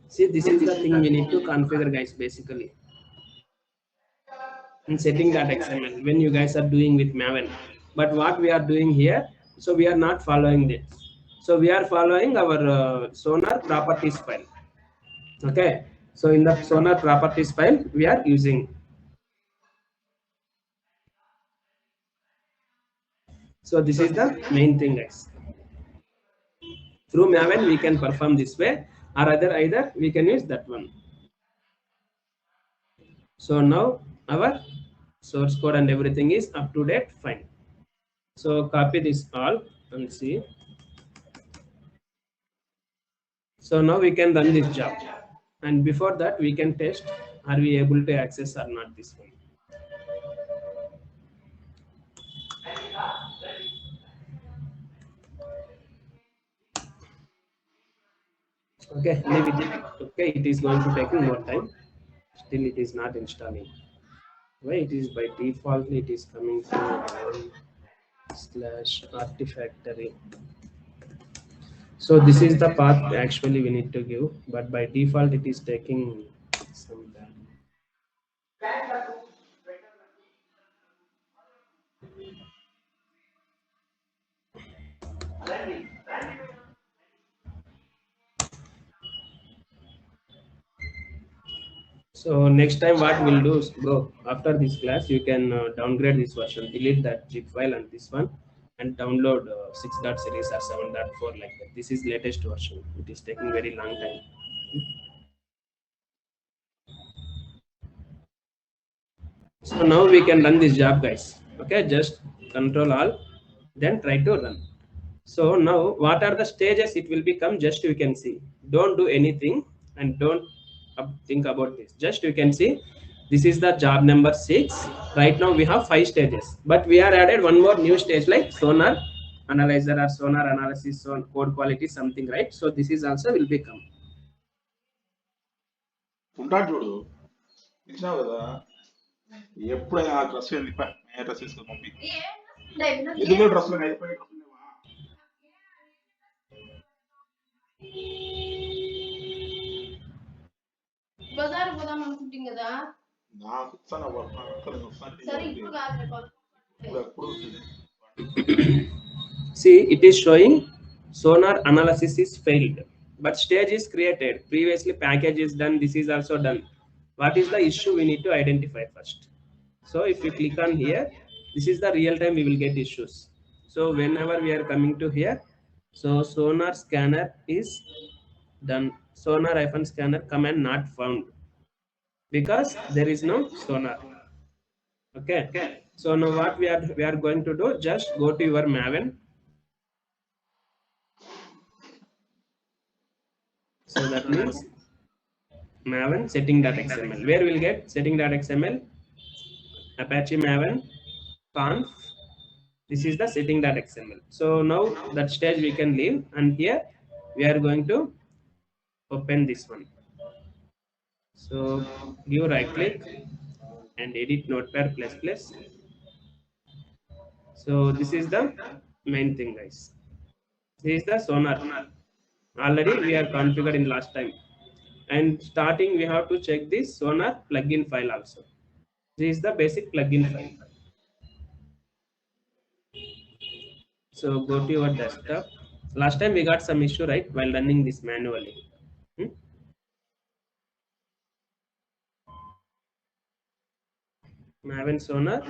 See, this is the thing we need to configure, guys, basically. In setting.xml, when you guys are doing with Maven. But what we are doing here, so we are not following this. So we are following our sonar properties file. Okay. So in the sonar properties file, we are using. So this is the main thing, guys. Through Maven, we can perform this way, or either we can use that one. So now our source code and everything is up to date, fine. So copy this all and see. So now we can run this job, and before that we can test are we able to access or not this one. Okay, leave it. Okay, it is going to take more time. Still it is not installing. Why it is by default it is coming to /artifactory. So this is the path actually we need to give, but by default it is taking some time. So next time what we'll do is go after this class you can downgrade this version, delete that zip file and this one, and download 6.series or 7.4 like that. This is latest version. It is taking very long time. So now we can run this job, guys. Okay, just Control Alt, then try to run. So now what are the stages it will become? Just you can see. Don't do anything and don't think about this. Just you can see. This is the job number 6. Right now we have 5 stages, but we are added one more new stage like sonar analyzer or sonar analysis, on code quality something, right? So this is also will become. ఉంటాడు చూడు ఇచ్చినావు కదా ఎప్పుడైనా ఆ dress ఏ dress వేసుకొని పంపి ఎందుకు dress అయిపోయి బజార్ పోదాం అనుకుంటాం కదా నాకు ఇస్తాను వస్తాను సరే ఇప్పుడు కాదు ఎప్పుడు See, it is showing sonar analysis is failed, but stage is created. Previously package is done. This is also done. What is the issue we need to identify first? So if we click on here, this is the real time we will get issues. So whenever we are coming to here, so sonar scanner is done. Sonar -scanner command not found because there is no sonar. Okay. So now what we are going to do? Just go to your Maven. So that means Maven setting.xml. Where we'll get setting.xml? Apache Maven conf. This is the setting.xml. So now that stage we can leave, and here we are going to open this one. So give right click and edit notepad ++. So this is the main thing, guys. This is the sonar. Already we are configured in last time, and starting we have to check this sonar plugin file also. This is the basic plugin file. So go to your desktop. Last time we got some issue, right, while running this manually. Maven sonar,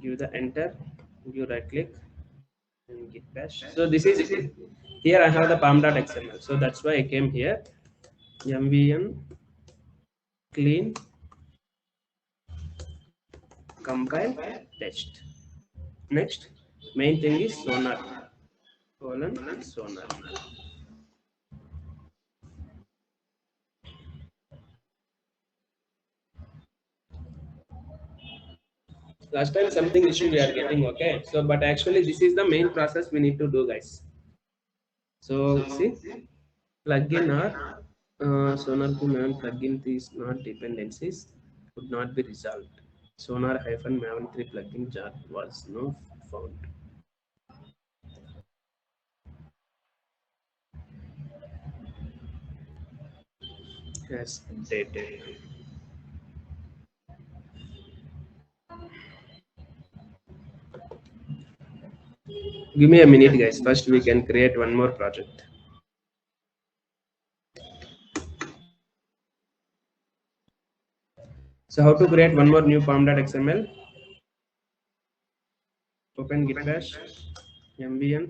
give the enter, give right click and git bash. So this is here I have the palm.xml, so that's why I came here. mvn clean compile test. Next main thing is sonar :sonar. Last time something issue we are getting, okay? So but actually this is the main process we need to do, guys. So see, plugin or sonar to maven plugin is not dependencies could not be resolved. Sonar -maven 3 plugin jar was no found. As updated. Give me a minute, guys. First we can create one more project. So how to create one more new palm.xml? Open git bash, mvn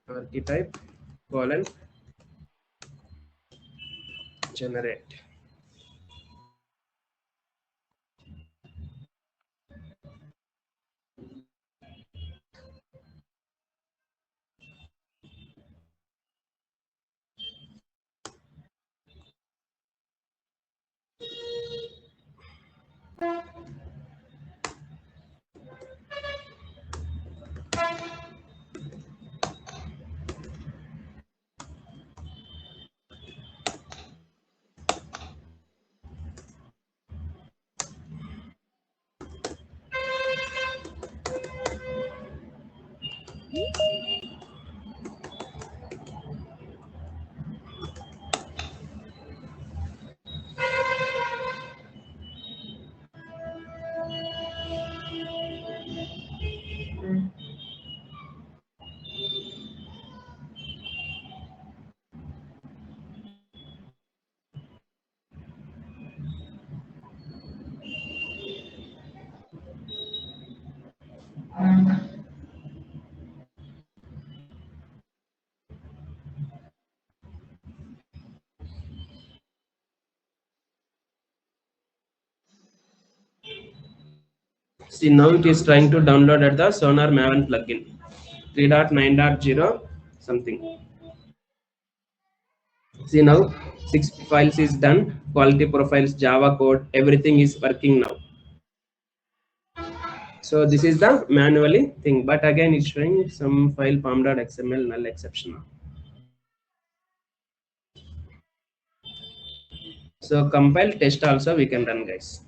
archetype : generate. See, now it is trying to download at the Sonar Maven plugin 3.9.0 something. See, now 6 files is done, quality profiles, Java code, everything is working now. So this is the manually thing, but again it's showing some file pom.xml null exception. So compile test also we can run, guys.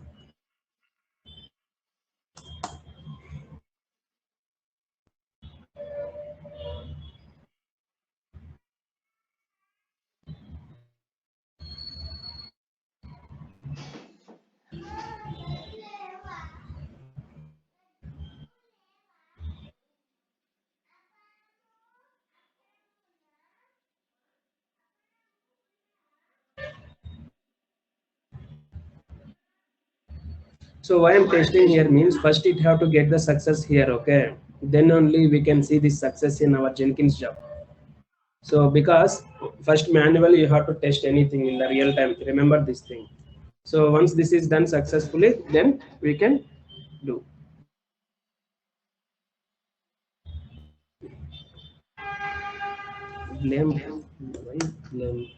So why I'm testing here means first it have to get the success here, okay? Then only we can see this success in our Jenkins job. So because first manually you have to test anything in the real time. Remember this thing. So once this is done successfully, then we can do. Blame. Why blame?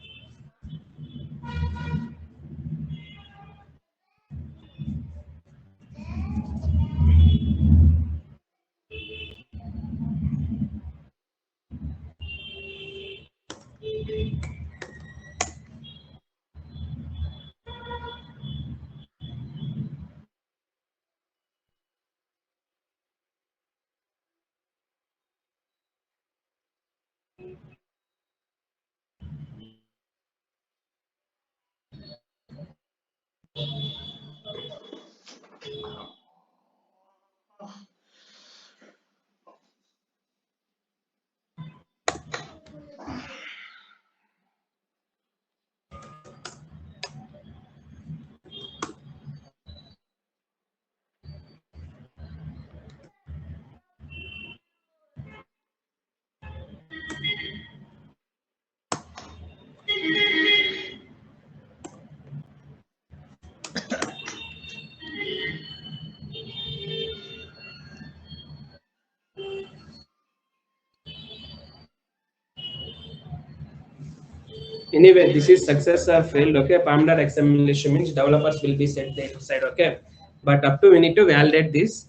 Anyway, this is success or failed, okay? Pom.xml issue means developers will be set there side, okay? But up to we need to validate these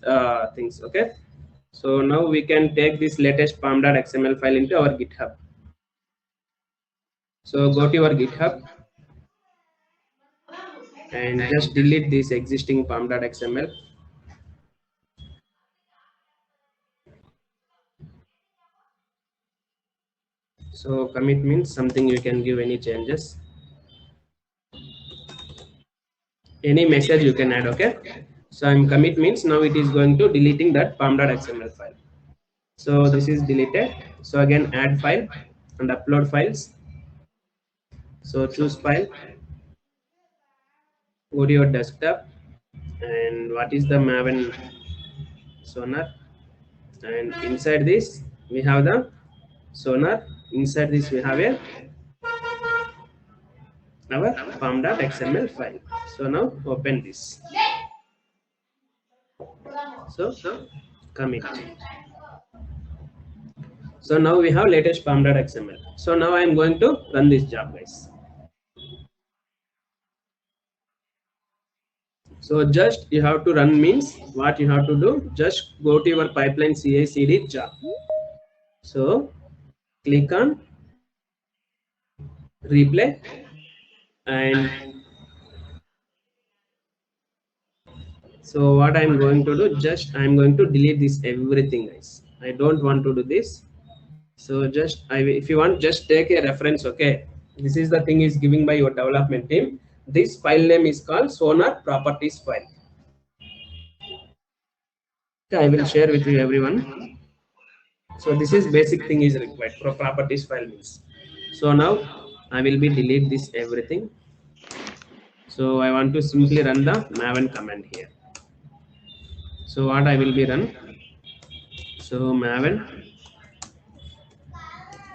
things, okay? So now we can take this latest pom.xml file into our GitHub. So go to your GitHub and just delete this existing pom.xml. So commit means something you can give any changes. Any message you can add, okay? So I'm commit means now it is going to deleting that pom.xml file. So this is deleted. So again add file and upload files. So choose file, go to your desktop, and what is the Maven Sonar, and inside this we have the Sonar. Inside this we have our pom.xml file. So now open this. So commit. So now we have latest pom.xml. So now I am going to run this job, guys. So just you have to run means what you have to do, just go to your pipeline CI/CD job. So click on replay and so what I'm going to do, just I'm going to delete this everything guys. I don't want to do this. So just if you want, just take a reference. Okay, this is the thing is giving by your development team. This file name is called Sonar properties file. Okay, I will share with you everyone. So this is basic thing is required for properties file means. So now I will be delete this everything. So I want to simply run the maven command here. So what I will be run, so maven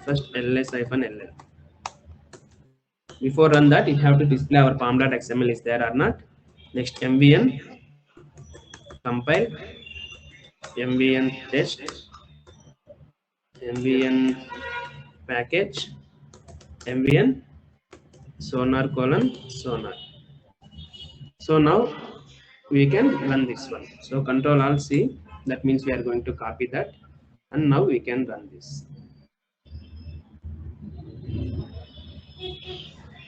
first ls-ll. Before run that, you have to display our pom.xml is there or not. Next mvn compile, mvn test, mvn package, mvn sonar : sonar. So now we can run this one. So Control Alt C, that means we are going to copy that, and now we can run this.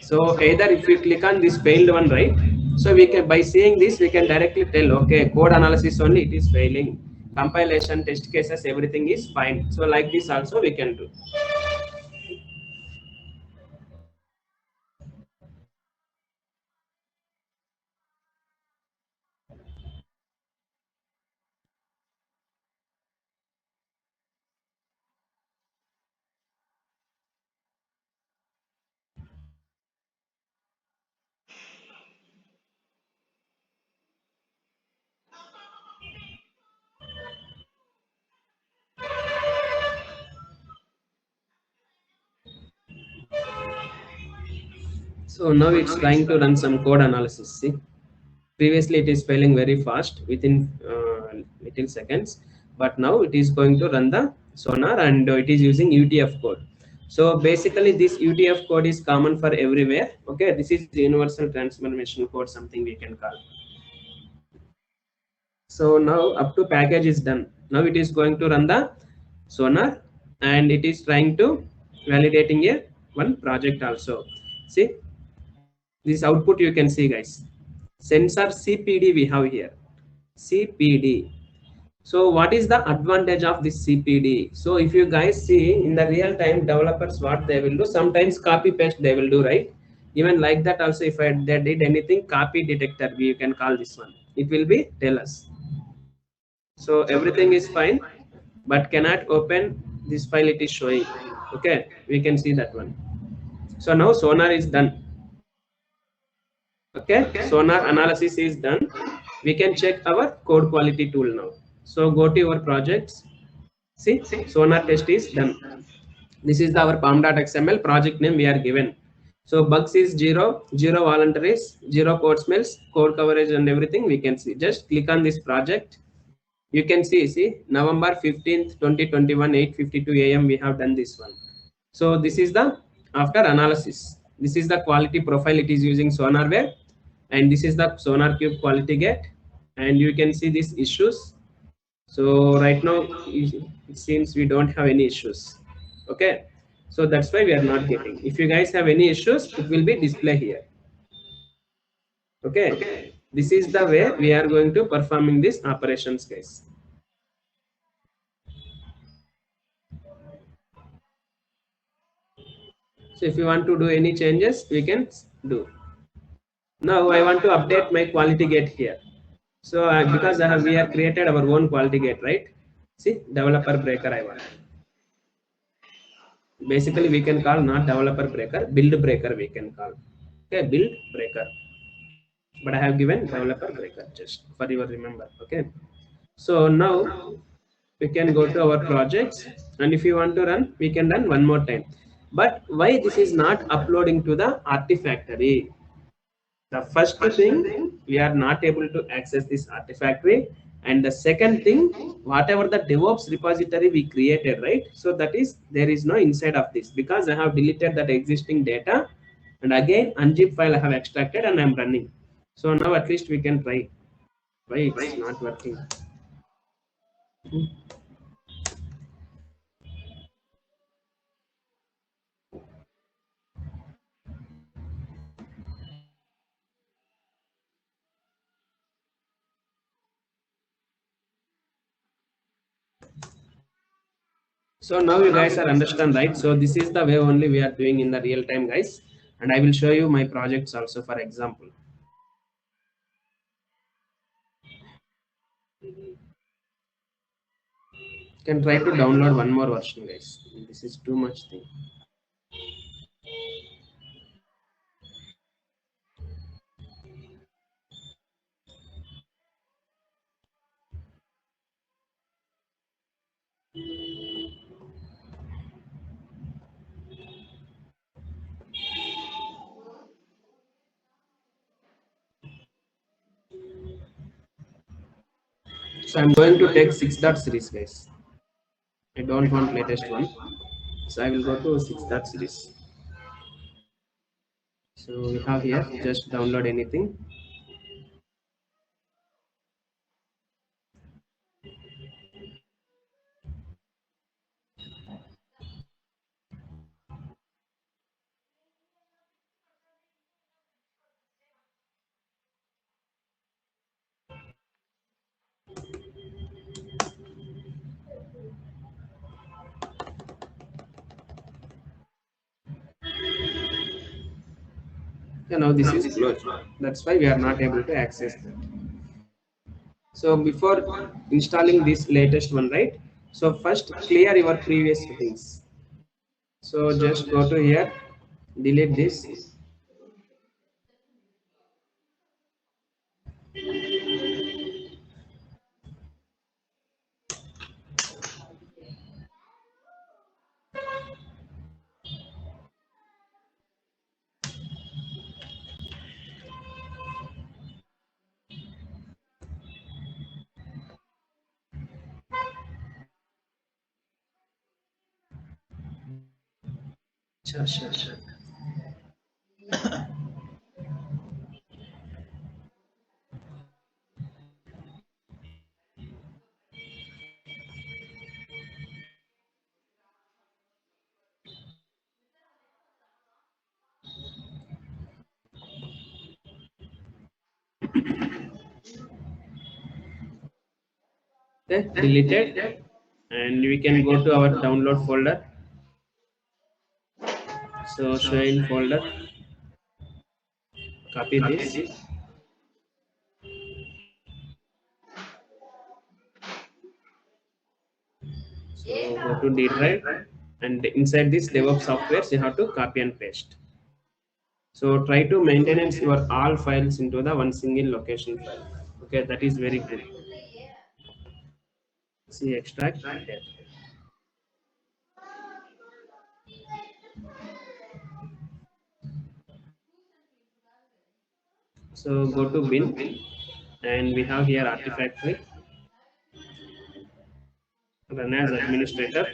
So either if we click on this failed one, right? So we can, by seeing this, we can directly tell, okay, code analysis only it is failing, compilation, test cases, everything is fine. So like this also we can do. So now it's trying to run some code analysis. See, previously it is failing very fast within little seconds, but now it is going to run the sonar and it is using UTF code. So basically this UTF code is common for everywhere. Okay, this is the universal transformation code, something we can call. So now up to package is done. Now it is going to run the sonar and it is trying to validating a one project also. See, this output you can see guys. Sensor CPD we have here. CPD. So what is the advantage of this CPD? So if you guys see in the real time, developers what they will do, sometimes copy paste they will do, right? Even like that also, if they did anything, copy detector we can call this one. It will be tell us. So everything is fine, but cannot open this file it is showing. Okay, we can see that one. So now sonar is done. Okay, sonar analysis is done. We can check our code quality tool now. So go to your projects. See, sonar test is done. This is our pom.xml project name we are given. So bugs is 0, 0 voluntaries, 0 code smells, code coverage and everything we can see. Just click on this project. You can see November 15th, 2021, 8:52 AM we have done this one. So this is the after analysis. This is the quality profile it is using SonarWare, and this is the SonarQube quality gate, and you can see these issues. So right now it seems we don't have any issues. Okay, so that's why we are not getting. If you guys have any issues, it will be display here. Okay, this is the way we are going to performing these operations, guys. So if you want to do any changes, we can do. Now I want to update my quality gate here. So because we have created our own quality gate, right? See, developer breaker I want. Basically we can call not developer breaker, build breaker we can call. Okay, build breaker. But I have given developer breaker just for your remember. Okay. So now we can go to our projects, and if you want to run, we can run one more time. But why this is not uploading to the Artifactory? The first thing, we are not able to access this Artifactory, and the second thing, whatever the DevOps repository we created, right? So that is there is no inside of this because I have deleted that existing data, and again unzip file I have extracted and I am running. So now at least we can try. Why it's not working? So now you guys are understand, right? So this is the way only we are doing in the real time, guys. And I will show you my projects also, for example. You can try to download one more version, guys. This is too much thing. So I'm going to take 6 dot series, guys. I don't want latest one. So I will go to 6 dot series. So we have here, just download anything. Yeah, now this is closed. That's why we are not able to access that. So before installing this latest one, right? So first clear your previous settings. So just go to here, delete this. Sure. Okay, deleted, and we can go to our download folder. So show in folder, copy this. So go to D drive, and inside this DevOps software you have to copy and paste. So try to maintain your all files into the one single location file. Okay, that is very good. See extract here. So go to bin, and we have here Artifactory. Run as administrator.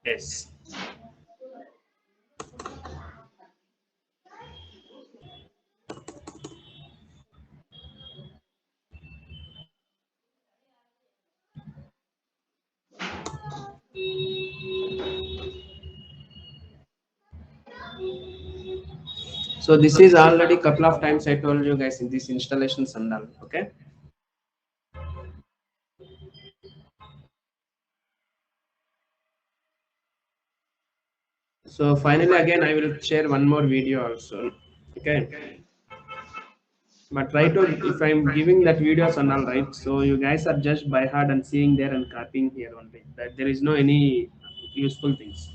Yes. So this is already couple of times I told you guys in this installations and all. Okay. So finally again I will share one more video also. Okay. But try to, if I'm giving that videos and all, right, so you guys are just by heart and seeing there and copying here only, that there is no any useful things.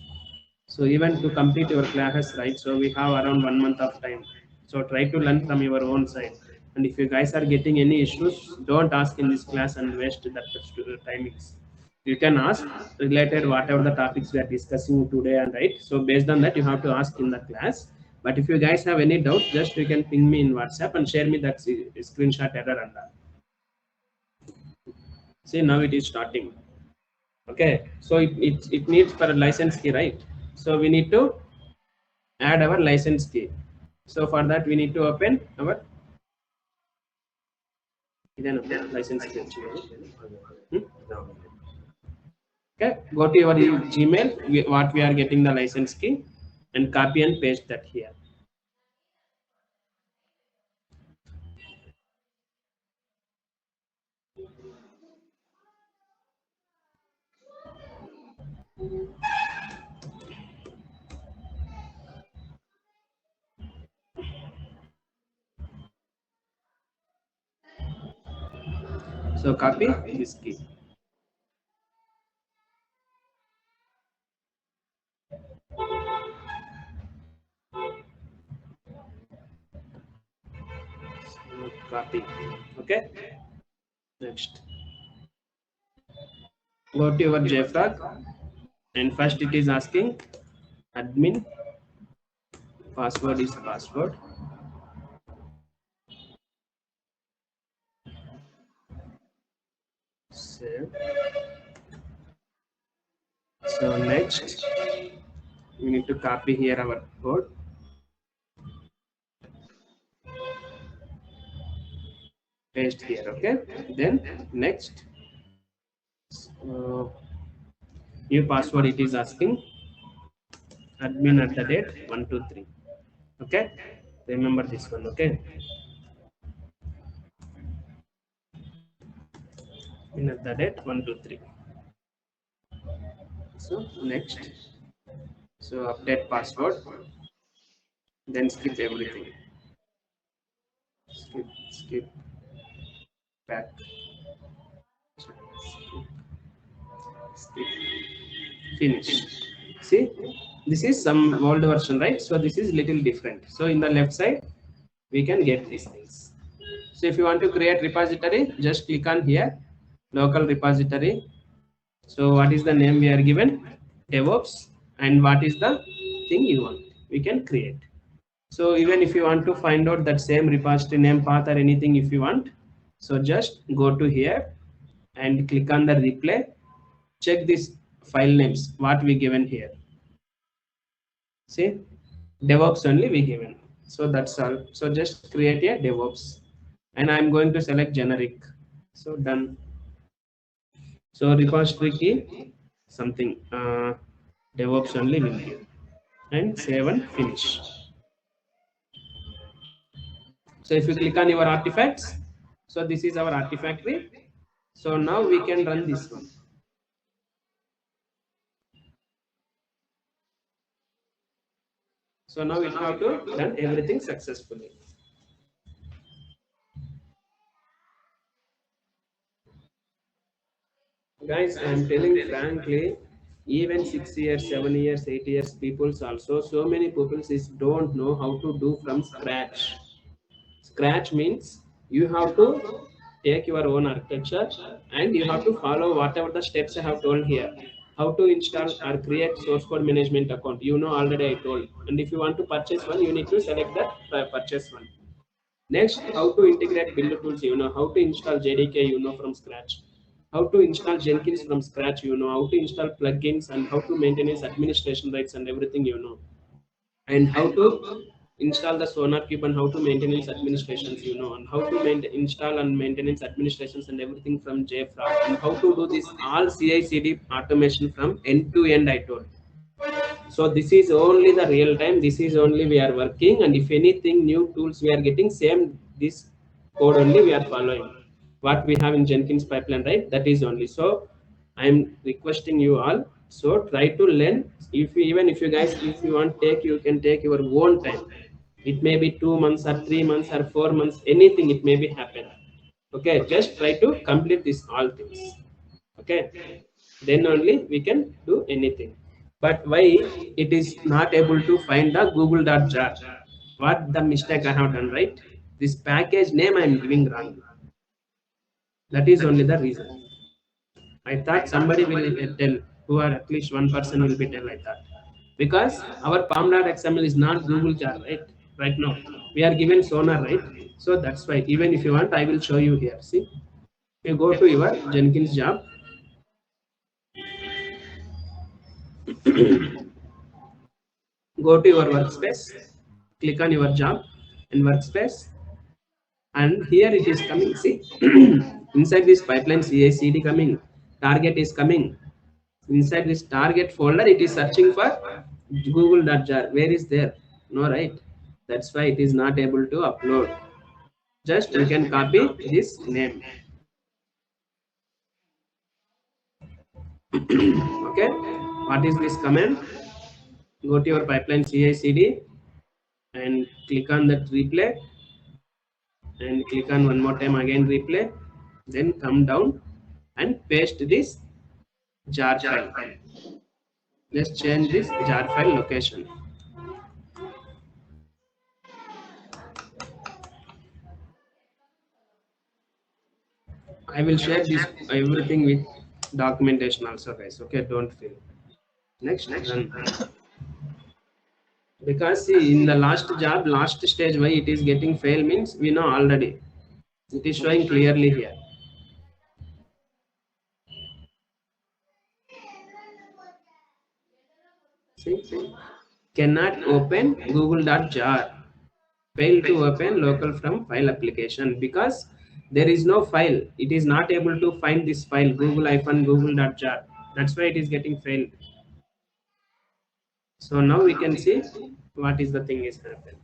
So even to complete your classes, right, so we have around 1 month of time. So try to learn from your own side, and if you guys are getting any issues, don't ask in this class and waste that timings. You can ask related whatever the topics we are discussing today, and right, so based on that you have to ask in the class. But if you guys have any doubt, just you can ping me in WhatsApp and share me that screenshot error and that. See, now it is starting. Okay, so it needs for a license key, right? So we need to add our license key. So for that we need to open our license key okay, go to your Gmail what we are getting the license key and copy and paste that here. So copy this key. So copy. Okay. Next. Go to your JFrog and first it is asking admin. Password is password. Save. So next we need to copy here our code. Paste here, okay. Then next new password it is asking admin @ 123. Okay, remember this one. Okay, admin @ 123. So next, so update password, then skip everything. Skip back. Skip. Finish. See, this is some old version, right? So this is little different. So in the left side we can get these things. So if you want to create repository, just click on here, local repository. So what is the name we are given? DevOps. And what is the thing you want? We can create. So even if you want to find out that same repository name, path, or anything if you want, so just go to here and click on the replay. Check these file names, what we given here. See, DevOps only we given. So that's all. So just create a DevOps. And I'm going to select generic. So done. So repository key, something, DevOps only will give. And save and finish. So if you click on your artifacts, so this is our artifactory. So now we can run this one. So now it have to done everything successfully. Guys, I am telling frankly, even 6 years, 7 years, 8 years, peoples also, so many peoples is don't know how to do from scratch. Scratch means you have to take your own architecture and you have to follow whatever the steps I have told here. How to install or create source code management account, you know already I told. And if you want to purchase one, you need to select that purchase one. Next, how to integrate build tools, you know. How to install JDK, you know, from scratch. How to install Jenkins from scratch, you know. How to install plugins and how to maintain its administration rights and everything, you know. And how to install the SonarQube and how to maintain its administrations, you know, and how to install and maintain its administrations and everything from JFrog, and how to do this all CI/CD automation from end to end, I told. So this is only the real time. This is only we are working, and if anything new tools we are getting, same this code only we are following. What we have in Jenkins pipeline, right? That is only. So I am requesting you all. So try to learn. Even if you guys, if you want take, you can take your own time. It may be 2 months or 3 months or 4 months. Anything it may be happen. Okay, just try to complete this all things. Okay, then only we can do anything. But why it is not able to find the google.jar? What the mistake I have done, right? This package name I am giving wrong. That is only the reason. I thought somebody will tell, who are at least one person will be tell, I thought. Because our pom.xml is not Google jar, right? Right now. We are given Sonar, right? So that's why, even if you want, I will show you here. See, you go to your Jenkins job. Go to your workspace, click on your job and workspace. and here it is coming. See, inside this pipeline CI/CD coming, target is coming. Inside this target folder, it is searching for google.jar. Where is there? No, right? That's why it is not able to upload. Just you can copy this name. Okay, what is this command? Go to your pipeline CI/CD and click on that replay, and click on one more time again replay, then come down and paste this jar file. Let's change this jar file location. I will share this everything with documentation also, guys. Okay, don't feel. Next run. Because see, in the last job, last stage, why it is getting fail means we know already. It is showing clearly here. See, cannot open google.jar. Fail to open local from file application because there is no file. It is not able to find this file google-google.jar. That's why it is getting failed. So now we can see what is the thing is happened.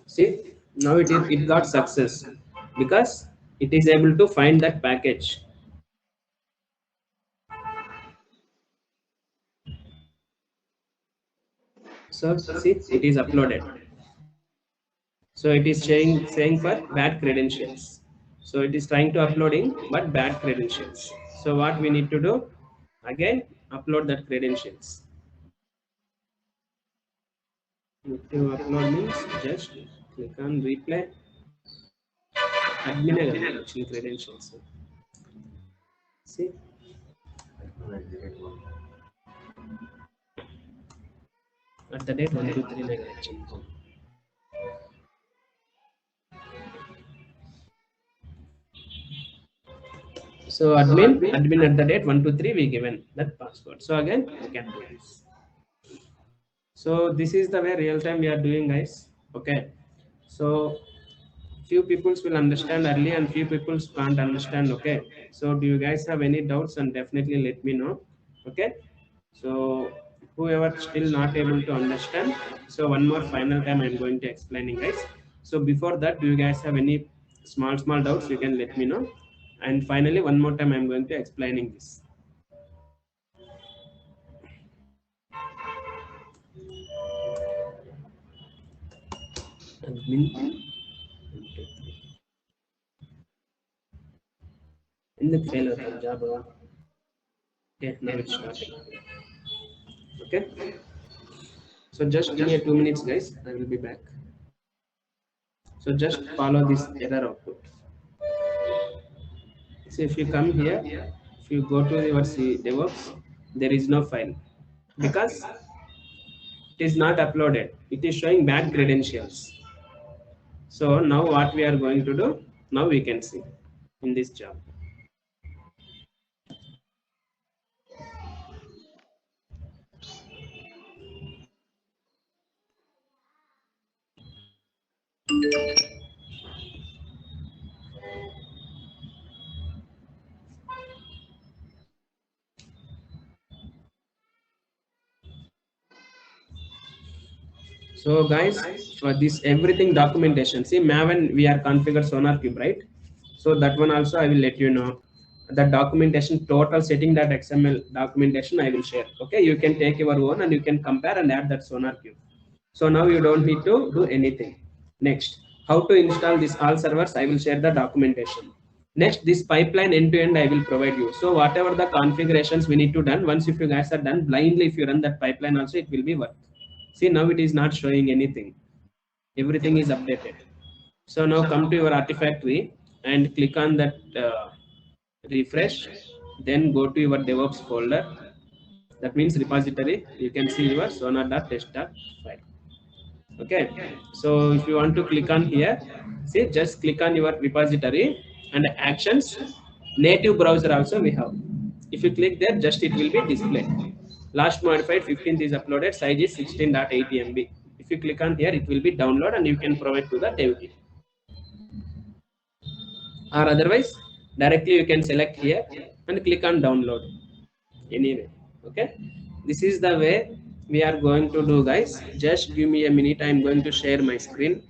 See, now it got success because it is able to find that package. So see, it is uploaded. So it is saying for bad credentials. So it is trying to uploading but bad credentials. So what we need to do? Again, upload that credentials. Need to upload means just click on replay. Admin actually credentials. See, at the date 1239. So admin at the date 123 we given that password. So again we can do this. So this is the way real time we are doing, guys. Okay. So few peoples will understand early and few peoples can't understand. Okay. So do you guys have any doubts? And definitely let me know. Okay. So whoever still not able to understand, so one more final time I'm going to explaining, guys. So before that, do you guys have any small doubts? You can let me know. And finally, one more time I'm going to explaining this. Admin. In the failure of Java. Okay, now it's starting. Okay. So just give me 2 minutes, guys. I will be back. So just follow this error output. So if you come here, if you go to your DevOps, there is no file because it is not uploaded. It is showing bad credentials. So now what we are going to do? Now we can see in this job. So guys, for this everything documentation, see Maven we are configured SonarQube, right? So that one also I will let you know. The documentation total setting.xml documentation I will share. Okay, you can take your own and you can compare and add that SonarQube. So now you don't need to do anything. Next, how to install this all servers, I will share the documentation. Next, this pipeline end to end I will provide you. So whatever the configurations we need to done, once if you guys are done, blindly if you run that pipeline also, it will be worth. See, now it is not showing anything. Everything is updated. So now come to your Artifactory and click on that refresh. Then go to your DevOps folder. That means repository. You can see your sonar.test.file. Okay. So if you want to click on here, see, just click on your repository and actions. Native browser also we have. If you click there, just it will be displayed. Last modified 15th is uploaded, size is 16.8 MB. If you click on here, it will be download and you can provide to the dev kit. Or otherwise, directly you can select here and click on download. Anyway, okay. This is the way we are going to do, guys. Just give me a minute. I'm going to share my screen.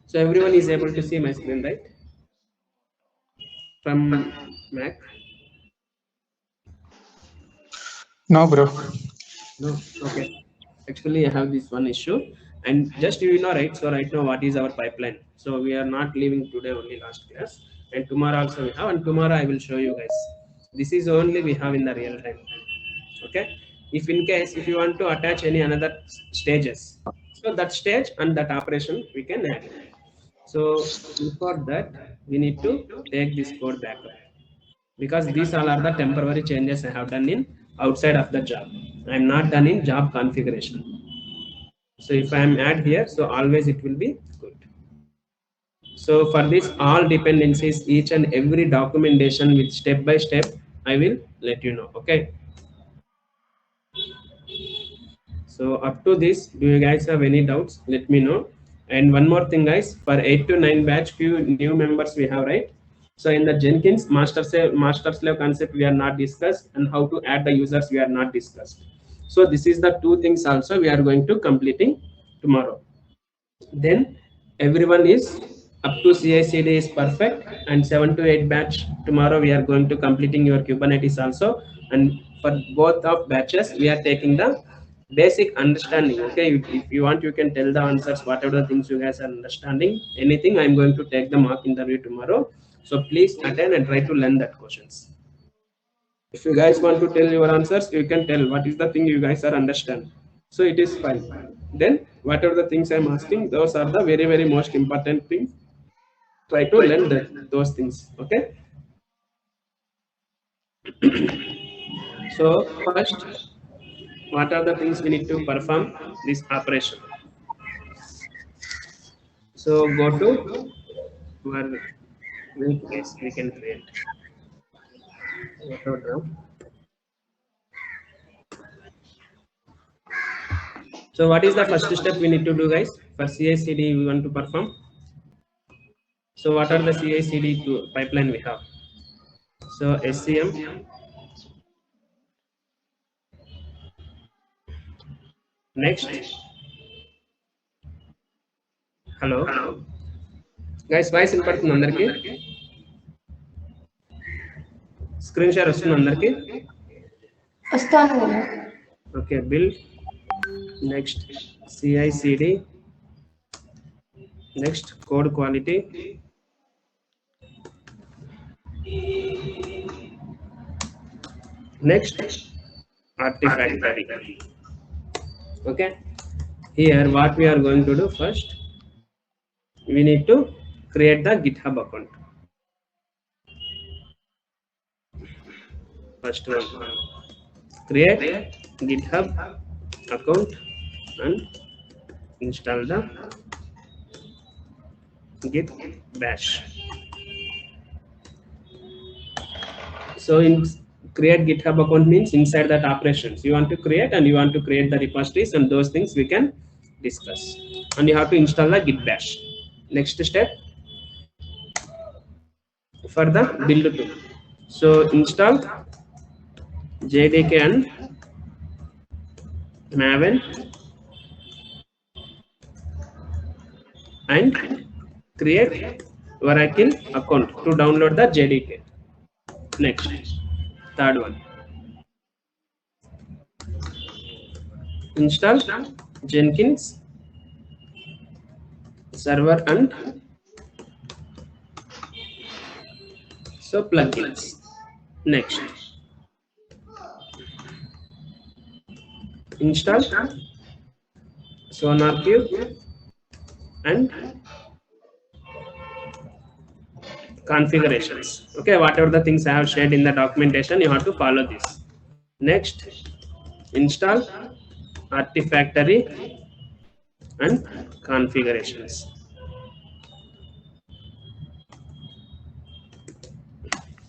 So everyone is able to see my screen, right? From Mac. No, bro. No, okay. Actually, I have this one issue, and just you know, right? So right now, what is our pipeline? So we are not leaving today only last class, and tomorrow also we have, and tomorrow I will show you guys. This is only we have in the real time. Okay. If in case if you want to attach any another stages, so that stage and that operation we can add. So before that, we need to take this code backup, because these all are the temporary changes I have done in outside of the job. I am not done in job configuration. So if I am add here, so always it will be good. So for this all dependencies, each and every documentation with step by step, I will let you know. Okay. So up to this, do you guys have any doubts? Let me know. And one more thing, guys, for 8 to 9 batch, few new members we have, right? So in the Jenkins master slave concept we are not discussed, and how to add the users we are not discussed. So this is the two things also we are going to completing tomorrow. Then everyone is up to CI/CD is perfect, and 7 to 8 batch tomorrow we are going to completing your Kubernetes also. And for both of batches we are taking the basic understanding. Okay, if you want you can tell the answers, whatever the things you guys are understanding, anything. I'm going to take the mock interview tomorrow. So please attend and try to learn that questions. If you guys want to tell your answers, you can tell what is the thing you guys are understand. So it is fine. Then whatever the things I'm asking, those are the very, very most important things. Try to learn those things. Okay. So first, what are the things we need to perform this operation? So go to where we can create. So what is the first step we need to do, guys? For CI/CD we want to perform. So what are the CI/CD pipeline we have? So SCM, next. Hello, guys, voice వినపడుతుంది అందరికి? Screen share వస్తుంది అందరికి? వస్తాను. Okay, build. Next CI/CD. Next code quality. Next Artifactory. Okay, here what we are going to do first, we need to create the GitHub account. First one, create GitHub account and install the git bash. So in create GitHub account means inside that operations you want to create, and you want to create the repositories, and those things we can discuss. And you have to install the git bash. Next step for the build tool. So install JDK and Maven and create Oracle account to download the JDK. Next, third one, install Jenkins server and so plugins. Next, install SonarQube and configurations. Okay, whatever the things I have shared in the documentation, you have to follow this. Next, install Artifactory and configurations.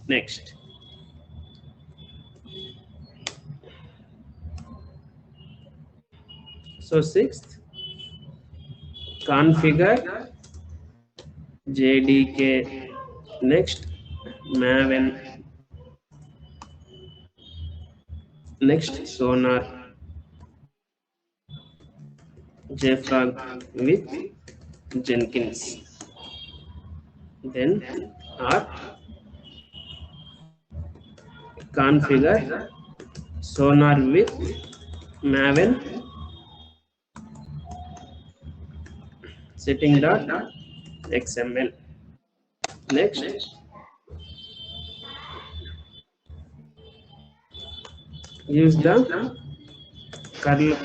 Next, so sixth, configure JDK. Next, Maven. Next, Sonar JFrog with Jenkins. Then R configure Sonar with Maven setting.xml. Next, use the curl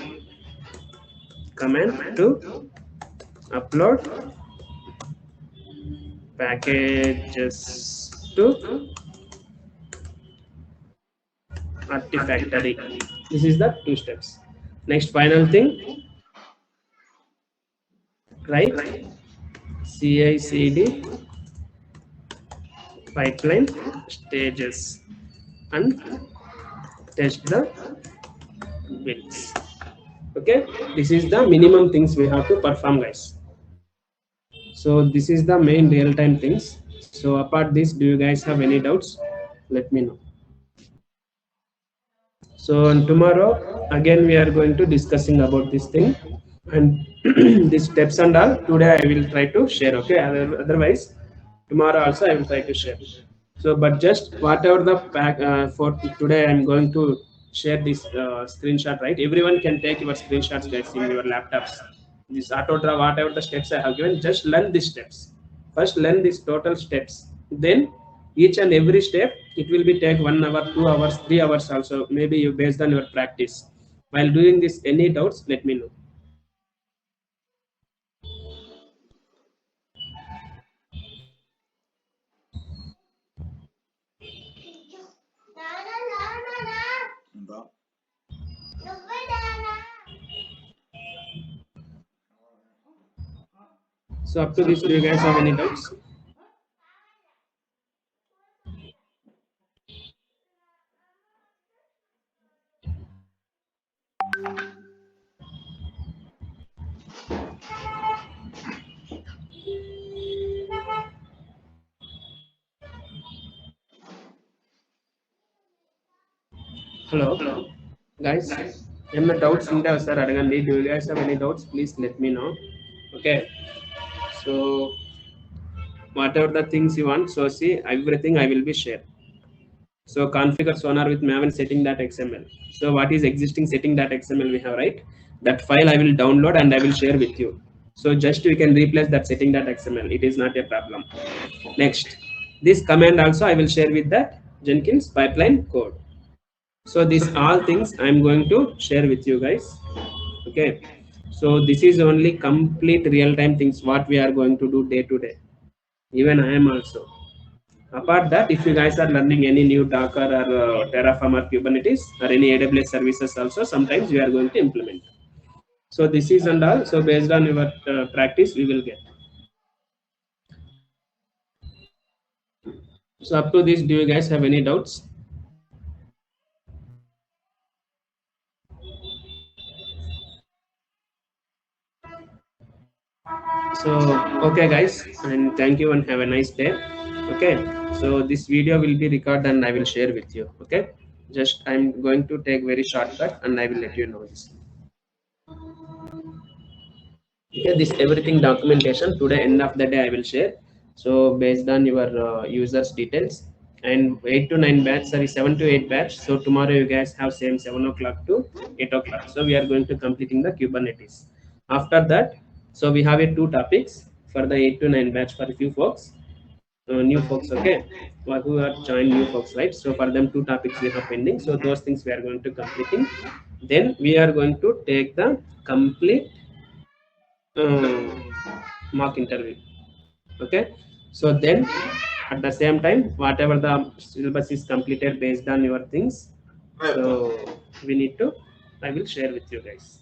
command to upload packages to Artifactory. This is the 2 steps. Next, final thing, write CI/CD pipeline stages and test the bits. Okay, this is the minimum things we have to perform, guys. So this is the main real-time things. So apart this, do you guys have any doubts? Let me know. So on tomorrow again we are going to discussing about this thing and these steps and all. Today I will try to share. Okay, otherwise tomorrow also I will try to share. So but just whatever the pack for today I'm going to share this screenshot, right? Everyone can take your screenshots, guys, in your laptops. This auto draw, whatever the steps I have given, just learn these steps. First learn these total steps, then each and every step it will be take 1 hour, 2 hours, 3 hours also, maybe you based on your practice. While doing this, any doubts, let me know. So up to this, do you guys have any doubts? Hello guys, ఏమైనా doubts ఉంటే ఒకసారి అడగండి. Do you guys have any doubts? Please let me know. Okay, so whatever the things you want, so see everything I will be share. So configure Sonar with Maven setting.xml. So what is existing setting.xml we have, right? That file I will download and I will share with you. So just you can replace that setting.xml. It is not a problem. Next, this command also I will share with that Jenkins pipeline code. So these all things I am going to share with you guys. Okay, so this is only complete real-time things what we are going to do day to day. Even I am also. Apart that, if you guys are learning any new Docker or Terraform or Kubernetes or any AWS services also, sometimes we are going to implement. So this is and all. So based on your practice, we will get. So up to this, do you guys have any doubts? So okay guys, and thank you and have a nice day. Okay, so this video will be recorded and I will share with you. Okay. Just I'm going to take very shortcut and I will let you know this. Okay, this everything documentation today end of the day I will share. So based on your users details and 8 to 9 batch, sorry 7 to 8 batch. So tomorrow you guys have same 7 o'clock to 8 o'clock. So we are going to completing the Kubernetes. After that, so we have a 2 topics for the 8 to 9 batch for a few folks, new folks, okay, who are joined new folks, right? So for them 2 topics we have pending. So those things we are going to completing. Then we are going to take the complete mock interview. Okay, so then at the same time whatever the syllabus is completed based on your things, so we need to, I will share with you guys.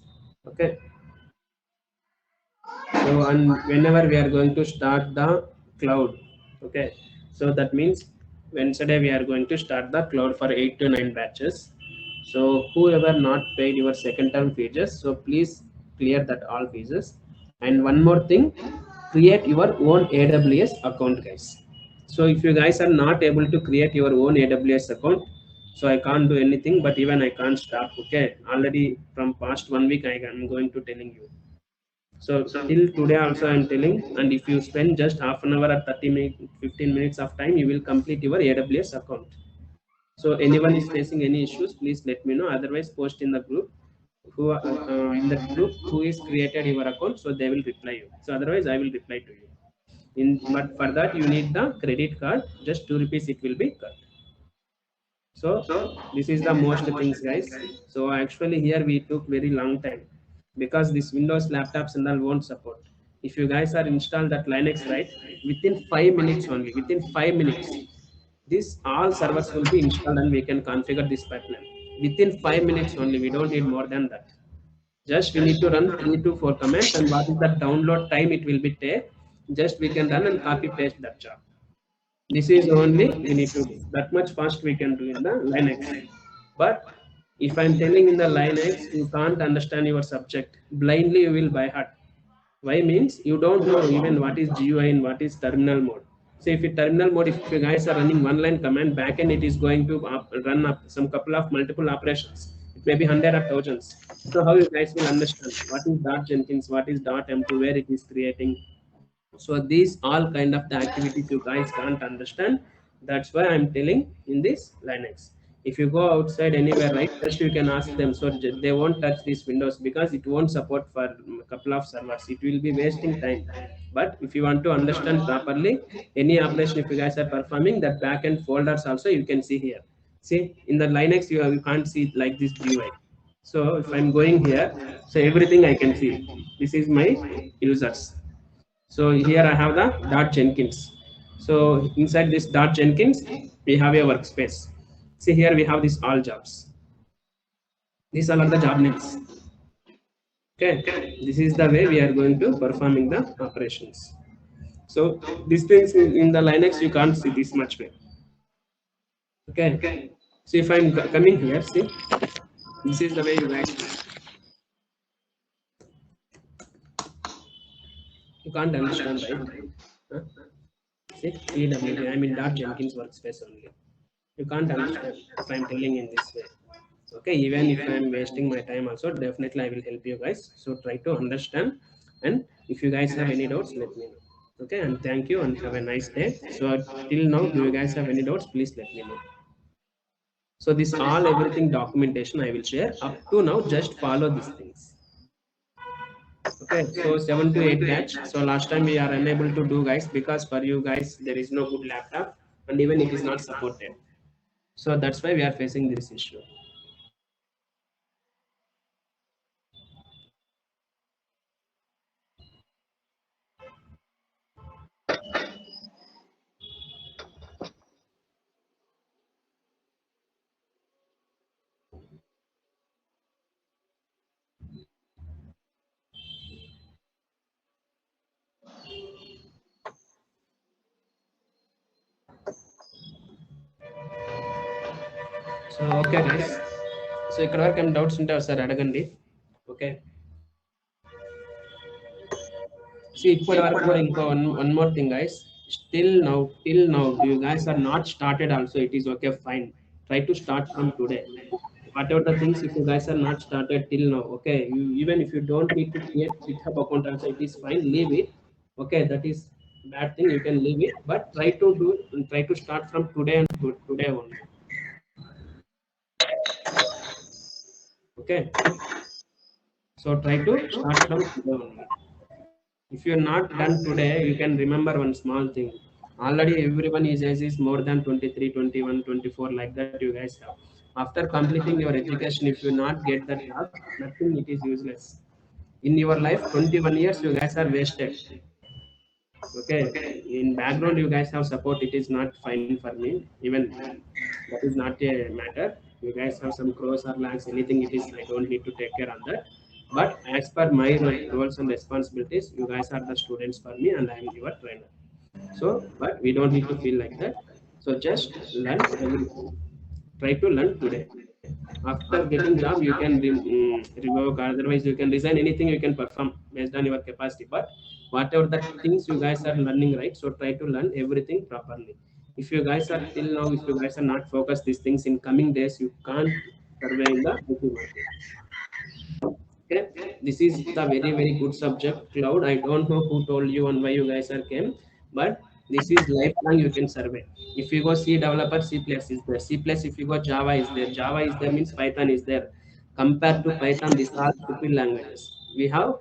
Okay, so and whenever we are going to start the cloud, okay, so that means Wednesday we are going to start the cloud for 8 to 9 batches. So whoever not paid your second term fees, so please clear that all fees. And one more thing, create your own AWS account, guys. So if you guys are not able to create your own AWS account, so I can't do anything, but even I can't stop. Okay, already from past 1 week I am going to telling you. So till today also I'm telling, and if you spend just half an hour or 30 minutes, 15 minutes of time, you will complete your AWS account. So anyone is facing any issues, please let me know. Otherwise, post in the group who in the group who is created your account, so they will reply you. So otherwise, I will reply to you. But for that you need the credit card. Just 2 rupees it will be cut. So this is the most things, guys. So actually here we took very long time because this Windows laptops and all won't support. If you guys are installed that Linux, right, within 5 minutes only, within 5 minutes, this all servers will be installed and we can configure this pipeline within 5 minutes only. We don't need more than that. Just we need to run 3 to 4 commands, and what is the download time it will be take, just we can run and copy paste that job. This is only we need to do. That much fast we can do in the Linux. But if I'm telling in the Linux, you can't understand your subject. Blindly you will by heart. Why means you don't know even what is GUI and what is terminal mode. So if in terminal mode, if you guys are running one line command, backend it is going to run up some couple of multiple operations. It may be 100 or thousands. So how you guys will understand what is .Jenkins, what is .m2, where it is creating. So these all kind of the activities you guys can't understand. That's why I'm telling in this Linux. If you go outside anywhere, right, just you can ask them. So they won't touch these Windows because it won't support for a couple of servers. It will be wasting time. But if you want to understand properly any operation, if you guys are performing, that backend folders also you can see here. See in the Linux you can't see like this GUI. So if I'm going here, so everything I can see. This is my users. So here I have the .Jenkins. So inside this .Jenkins, we have a workspace. See here we have this all jobs. These are the job names. Okay, this is the way we are going to performing the operations. So these things in the Linux you can't see this much way. Okay, so if I'm coming here, see, this is the way you guys do. You can't understand, right? Huh? See, EWD, I mean .Jenkins workspace only. You can't understand if I'm telling in this way. Okay, even if I'm wasting my time also, definitely I will help you guys. So try to understand, and if you guys have any doubts, let me know. Okay, and thank you and have a nice day. So till now, do you guys have any doubts? Please let me know. So this all everything documentation I will share up to now. Just follow these things. Okay, so 7 to 8 batch. So last time we are unable to do, guys, because for you guys there is no good laptop and even it is not supported. So that's why we are facing this issue. So okay guys, so ఇక్కడ వరకు ఏం doubts ఉంటే ఒకసారి అడగండి. Okay, see ఇప్పటి వరకు కూడా ఇంకో one more thing guys, till now do you guys are not started also, it is okay, fine, try to start from today. Whatever the things, if you guys are not started till now, okay, even if you don't need to create GitHub account also, it is fine, leave it. Okay, that is bad thing, you can leave it, but try to start from today and today only. Okay, so try to start from today only. If you're not done today, you can remember one small thing. Already everyone is more than 23, 21, 24, like that you guys have. After completing your education, if you not get that job, nothing, it is useless. In your life, 21 years you guys are wasted. Okay, in background you guys have support, it is not fine for me. Even that is not a matter. You guys have some crores or lakhs, anything it is, I don't need to take care on that. But as per my roles and responsibilities, you guys are the students for me and I am your trainer. So, but we don't need to feel like that. So just learn everything. Try to learn today. After getting job, you can revoke, otherwise you can resign, anything you can perform based on your capacity. But whatever the things you guys are learning, right? So try to learn everything properly. If you guys are till now, if you guys are not focused these things, in coming days, you can't survey in the IT market. Okay, this is the very good subject, cloud. I don't know who told you and why you guys are came, but this is lifelong, you can survey. If you go C developer, C plus is there. C plus, if you go Java is there. Java is there means Python is there. Compared to Python, these are stupid languages. We have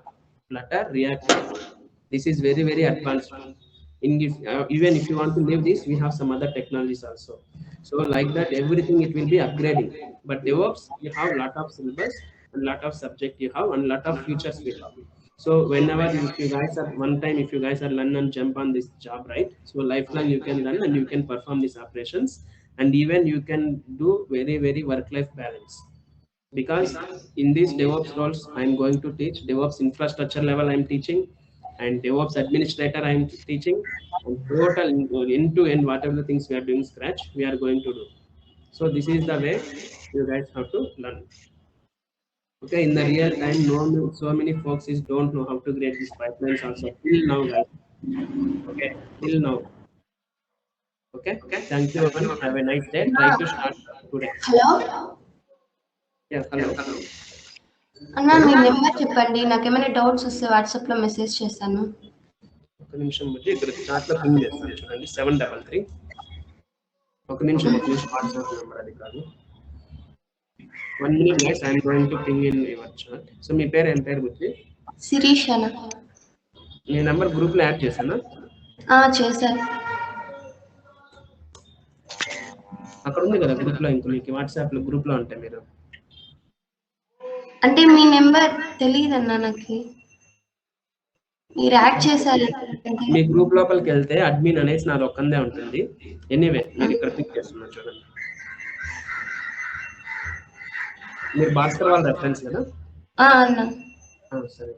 Flutter, React. This is very advanced one. Even if you want to leave this, we have some other technologies also. So like that, everything it will be upgrading. But DevOps, you have lot of syllabus and lot of subject you have and lot of features we have. So whenever, if you guys are one time, if you guys are learn and jump on this job, right? So lifelong you can learn and you can perform these operations, and even you can do very work-life balance. Because in these DevOps roles, I'm going to teach DevOps infrastructure level, I'm teaching, and DevOps administrator I'm teaching, and total end to end, whatever the things we are doing scratch, we are going to do. So this is the way you guys have to learn. Okay, in the real time, so many folks is don't know how to create these pipelines also till now, guys. Okay, till now. Okay, thank you and have a nice day. Try to start today. Hello Yeah, hello. అన్న మీ number చెప్పండి, నాకేమైనా doubts వస్తే వాట్సాప్లో message చేస్తాను. ఒక నిమిషం బట్టి ఇక్కడ చాట్లో పింగ్ చేస్తాను చూడండి, 733. ఒక నిమిషం వాట్సాప్ నెంబర్ అది కాదు. 1 minute guys, I am going to ping in your chat. So మీ పేరు ఏం పేరు బుద్ధి? శిరీష్ అన్న. మీ నెంబర్ గ్రూప్ లో యాడ్ చేశానా? చేశారు. అక్కడ ఉంది కదా గ్రూప్ లో, ఇంకో మీకు వాట్సాప్ లో గ్రూప్ లో ఉంటాయి మీరు. అంటే మీ నెంబర్ తెలియదన్నా నాకు, మీరు యాడ్ చేశారు. మీ గ్రూప్ లోపలికి వెళ్తే అడ్మిన్ అనేసి నాది ఒక్కందే ఉంటుంది. ఎనీవే మీరు ఇక్కడ క్లిక్ చేస్తున్నారు చూడండి. మీరు భాస్కర్ వాళ్ళ రెఫరెన్స్ కదా? అన్న సరే.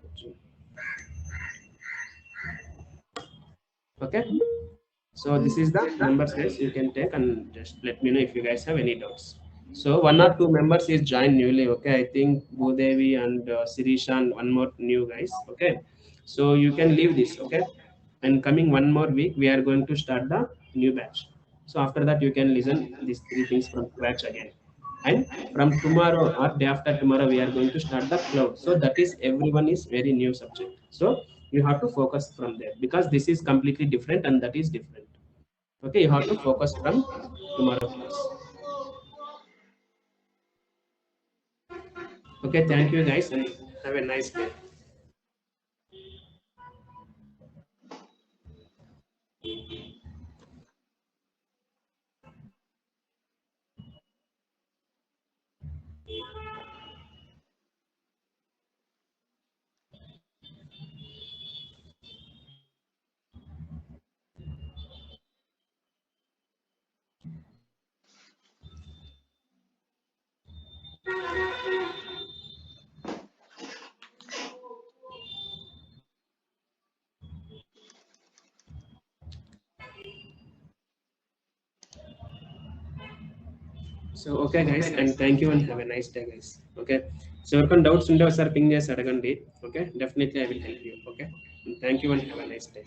Okay, so this is the members guys, you can take and just let me know if you guys have any doubts. So 1 or 2 members is joined newly. Okay, I think Bhudevi and Sirisha and one more new guys. Okay, so you can leave this. Okay, and coming one more week we are going to start the new batch. So after that you can listen these 3 things from scratch again, and from tomorrow or day after tomorrow we are going to start the cloud. So that is, everyone is very new subject, so you have to focus from there, because this is completely different and that is different. Okay, you have to focus from tomorrow class. Okay, thank you guys and have a nice day. So okay guys, and thank you and have a nice day guys. Okay, so ఎవరికైనా doubts ఉంటే ఒకసారి ping చేసి అడగండి. Okay, definitely I will help you. Okay, thank you and have a nice day.